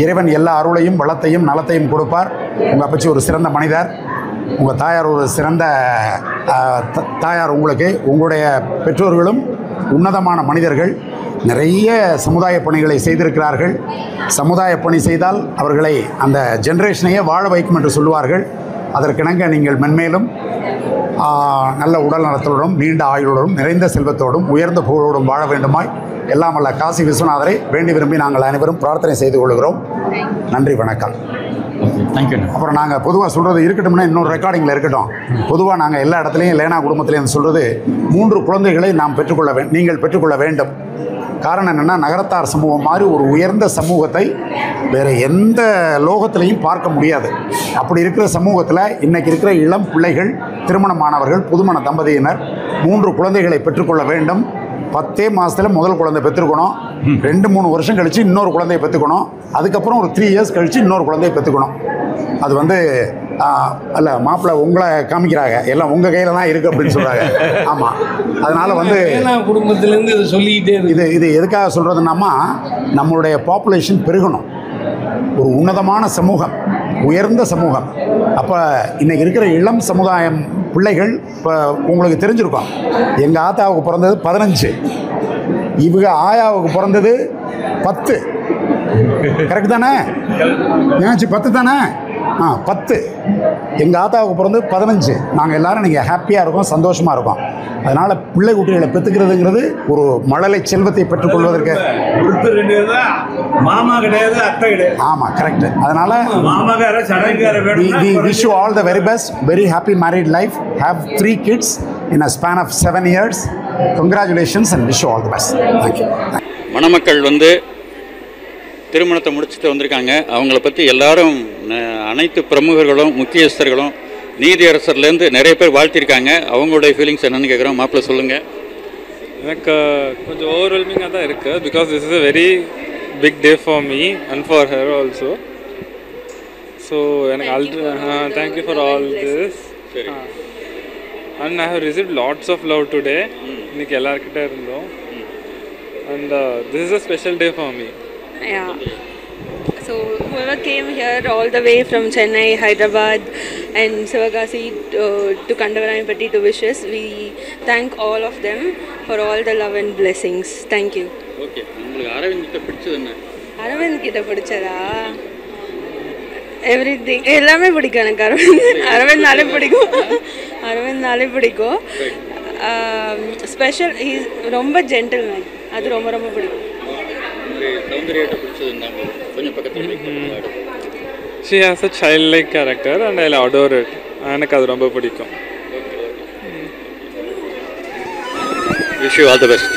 இறைவன் எல்லா அருளையும் வளத்தையும் நலத்தையும் கொடுப்பார். உங்கள் அப்பச்சி ஒரு சிறந்த மனிதர், உங்கள் தாயார் ஒரு சிறந்த தாயார். உங்களுடைய பெற்றோர்களும் உன்னதமான மனிதர்கள். நிறைய சமுதாய பணிகளை செய்திருக்கிறார்கள். சமுதாய பணி செய்தால் அவர்களை அந்த ஜென்ரேஷனையே வாழ வைக்கும் என்று சொல்லுவார்கள். அதற்கிணங்க நீங்கள் மென்மேலும் நல்ல உடல் நலத்தோடும் நீண்ட ஆயுளோடும் நிறைந்த செல்வத்தோடும் உயர்ந்த புகழோடும் வாழ வேண்டுமாய் எல்லாம் வல்ல காசி விஸ்வநாதரை வேண்டி விரும்பி நாங்கள் அனைவரும் பிரார்த்தனை செய்து கொள்கிறோம். நன்றி, வணக்கம். தேங்க்யூ. அப்புறம் நாங்கள் பொதுவாக சொல்கிறது இருக்கட்டும்னா இன்னொரு ரெக்கார்டிங்கில் இருக்கட்டும். பொதுவாக நாங்கள் எல்லா இடத்துலையும் லேனா குடும்பத்திலேருந்து சொல்கிறது, 3 குழந்தைகளை நாம் நீங்கள் பெற்றுக்கொள்ள வேண்டும். காரணம் என்னென்னா, நகரத்தார் சமூகம் மாதிரி ஒரு உயர்ந்த சமூகத்தை வேறு எந்த லோகத்திலையும் பார்க்க முடியாது. அப்படி இருக்கிற சமூகத்தில் இன்றைக்கி இருக்கிற இளம் பிள்ளைகள், திருமணமானவர்கள், புதுமண தம்பதியினர் 3 குழந்தைகளை பெற்றுக்கொள்ள வேண்டும். 10 மாதத்தில் முதல் குழந்தை பெற்றுக்கணும், 2-3 வருஷம் கழித்து இன்னொரு குழந்தையை பெற்றுக்கணும், அதுக்கப்புறம் ஒரு 3 இயர்ஸ் கழித்து இன்னொரு குழந்தையை பெற்றுக்கணும். அது வந்து அல்ல, மாப்பிள்ளை உங்களை காமிக்கிறாங்க, எல்லாம் உங்கள் கையில் தான் இருக்குது அப்படின்னு சொல்கிறாங்க. ஆமாம், அதனால் வந்து குடும்பத்திலேருந்து இதை சொல்லிக்கிட்டே இது எதுக்காக சொல்கிறதுனாமா, நம்மளுடைய பாப்புலேஷன் பெருகணும், ஒரு உன்னதமான சமூகம், உயர்ந்த சமூகம். அப்போ இன்றைக்கி இருக்கிற இளம் சமுதாயம் பிள்ளைகள், இப்போ உங்களுக்கு தெரிஞ்சிருக்கோம், எங்கள் ஆத்தாவுக்கு பிறந்தது 15, இவங்க ஆயாவுக்கு பிறந்தது 10. கரெக்ட் தானே? ஏன்னாச்சு 10 தானே? 10. எங்கள் ஆத்தாவுக்கு பிறந்தது 15. நாங்கள் எல்லோரும் நீங்கள் ஹாப்பியாக இருக்கோம், சந்தோஷமாக இருக்கோம். அதனால் பிள்ளை குட்டிகளை பெற்றுக்கிறதுங்கிறது ஒரு மழலை செல்வத்தை பெற்றுக்கொள்வதற்கு. மாமா கிடையாது, அத்தை கிடையாது. ஆமாம், கரெக்ட். அதனால் wish you all the very best, very happy married life, have 3 kids in a span of 7 years. Congratulations and wish you all the best. Thank you. மணமக்கள் வந்து திருமணத்தை முடிச்சுட்டு வந்திருக்காங்க. அவங்கள பற்றி எல்லாரும், அனைத்து பிரமுகர்களும் முக்கியஸ்தர்களும் நீதியரசர்லேருந்து நிறைய பேர் வாழ்த்திருக்காங்க. அவங்களுடைய ஃபீலிங்ஸ் என்னென்னு கேட்குறோம். மாப்பிள்ளை சொல்லுங்கள். எனக்கு கொஞ்சம் ஓவர்வெல்மிங்காக தான் இருக்குது, because this is a very big day for me and for her also. So எனக்கு thank you for all this. And I have received lots of love today. இன்னைக்கு எல்லாருக்கிட்டே இருந்தோம். And this is a special day for me. Yeah. So whoever came here all the way from Chennai, Hyderabad and Sivagasi to Kandavarayapatti to wish us, we thank all of them for all the love and blessings. Thank you. Okay. உங்களுக்கு அரவிந்த் கிட்ட பிடிச்சது என்ன? அரவிந்த் கிட்ட பிடிச்சதா? Everything, எல்லாமே பிடிக்கும் எனக்கு. அரவிந்த்னாலே பிடிக்கும். அரவிந்த்னாலே பிடிக்கும். ஸ்பெஷல், ரொம்ப ஜென்டில்மேன், அது ரொம்ப ரொம்ப பிடிக்கும். She has a childlike character and I adore it. எனக்கு அது ரொம்ப பிடிக்கும். Wish you all the best.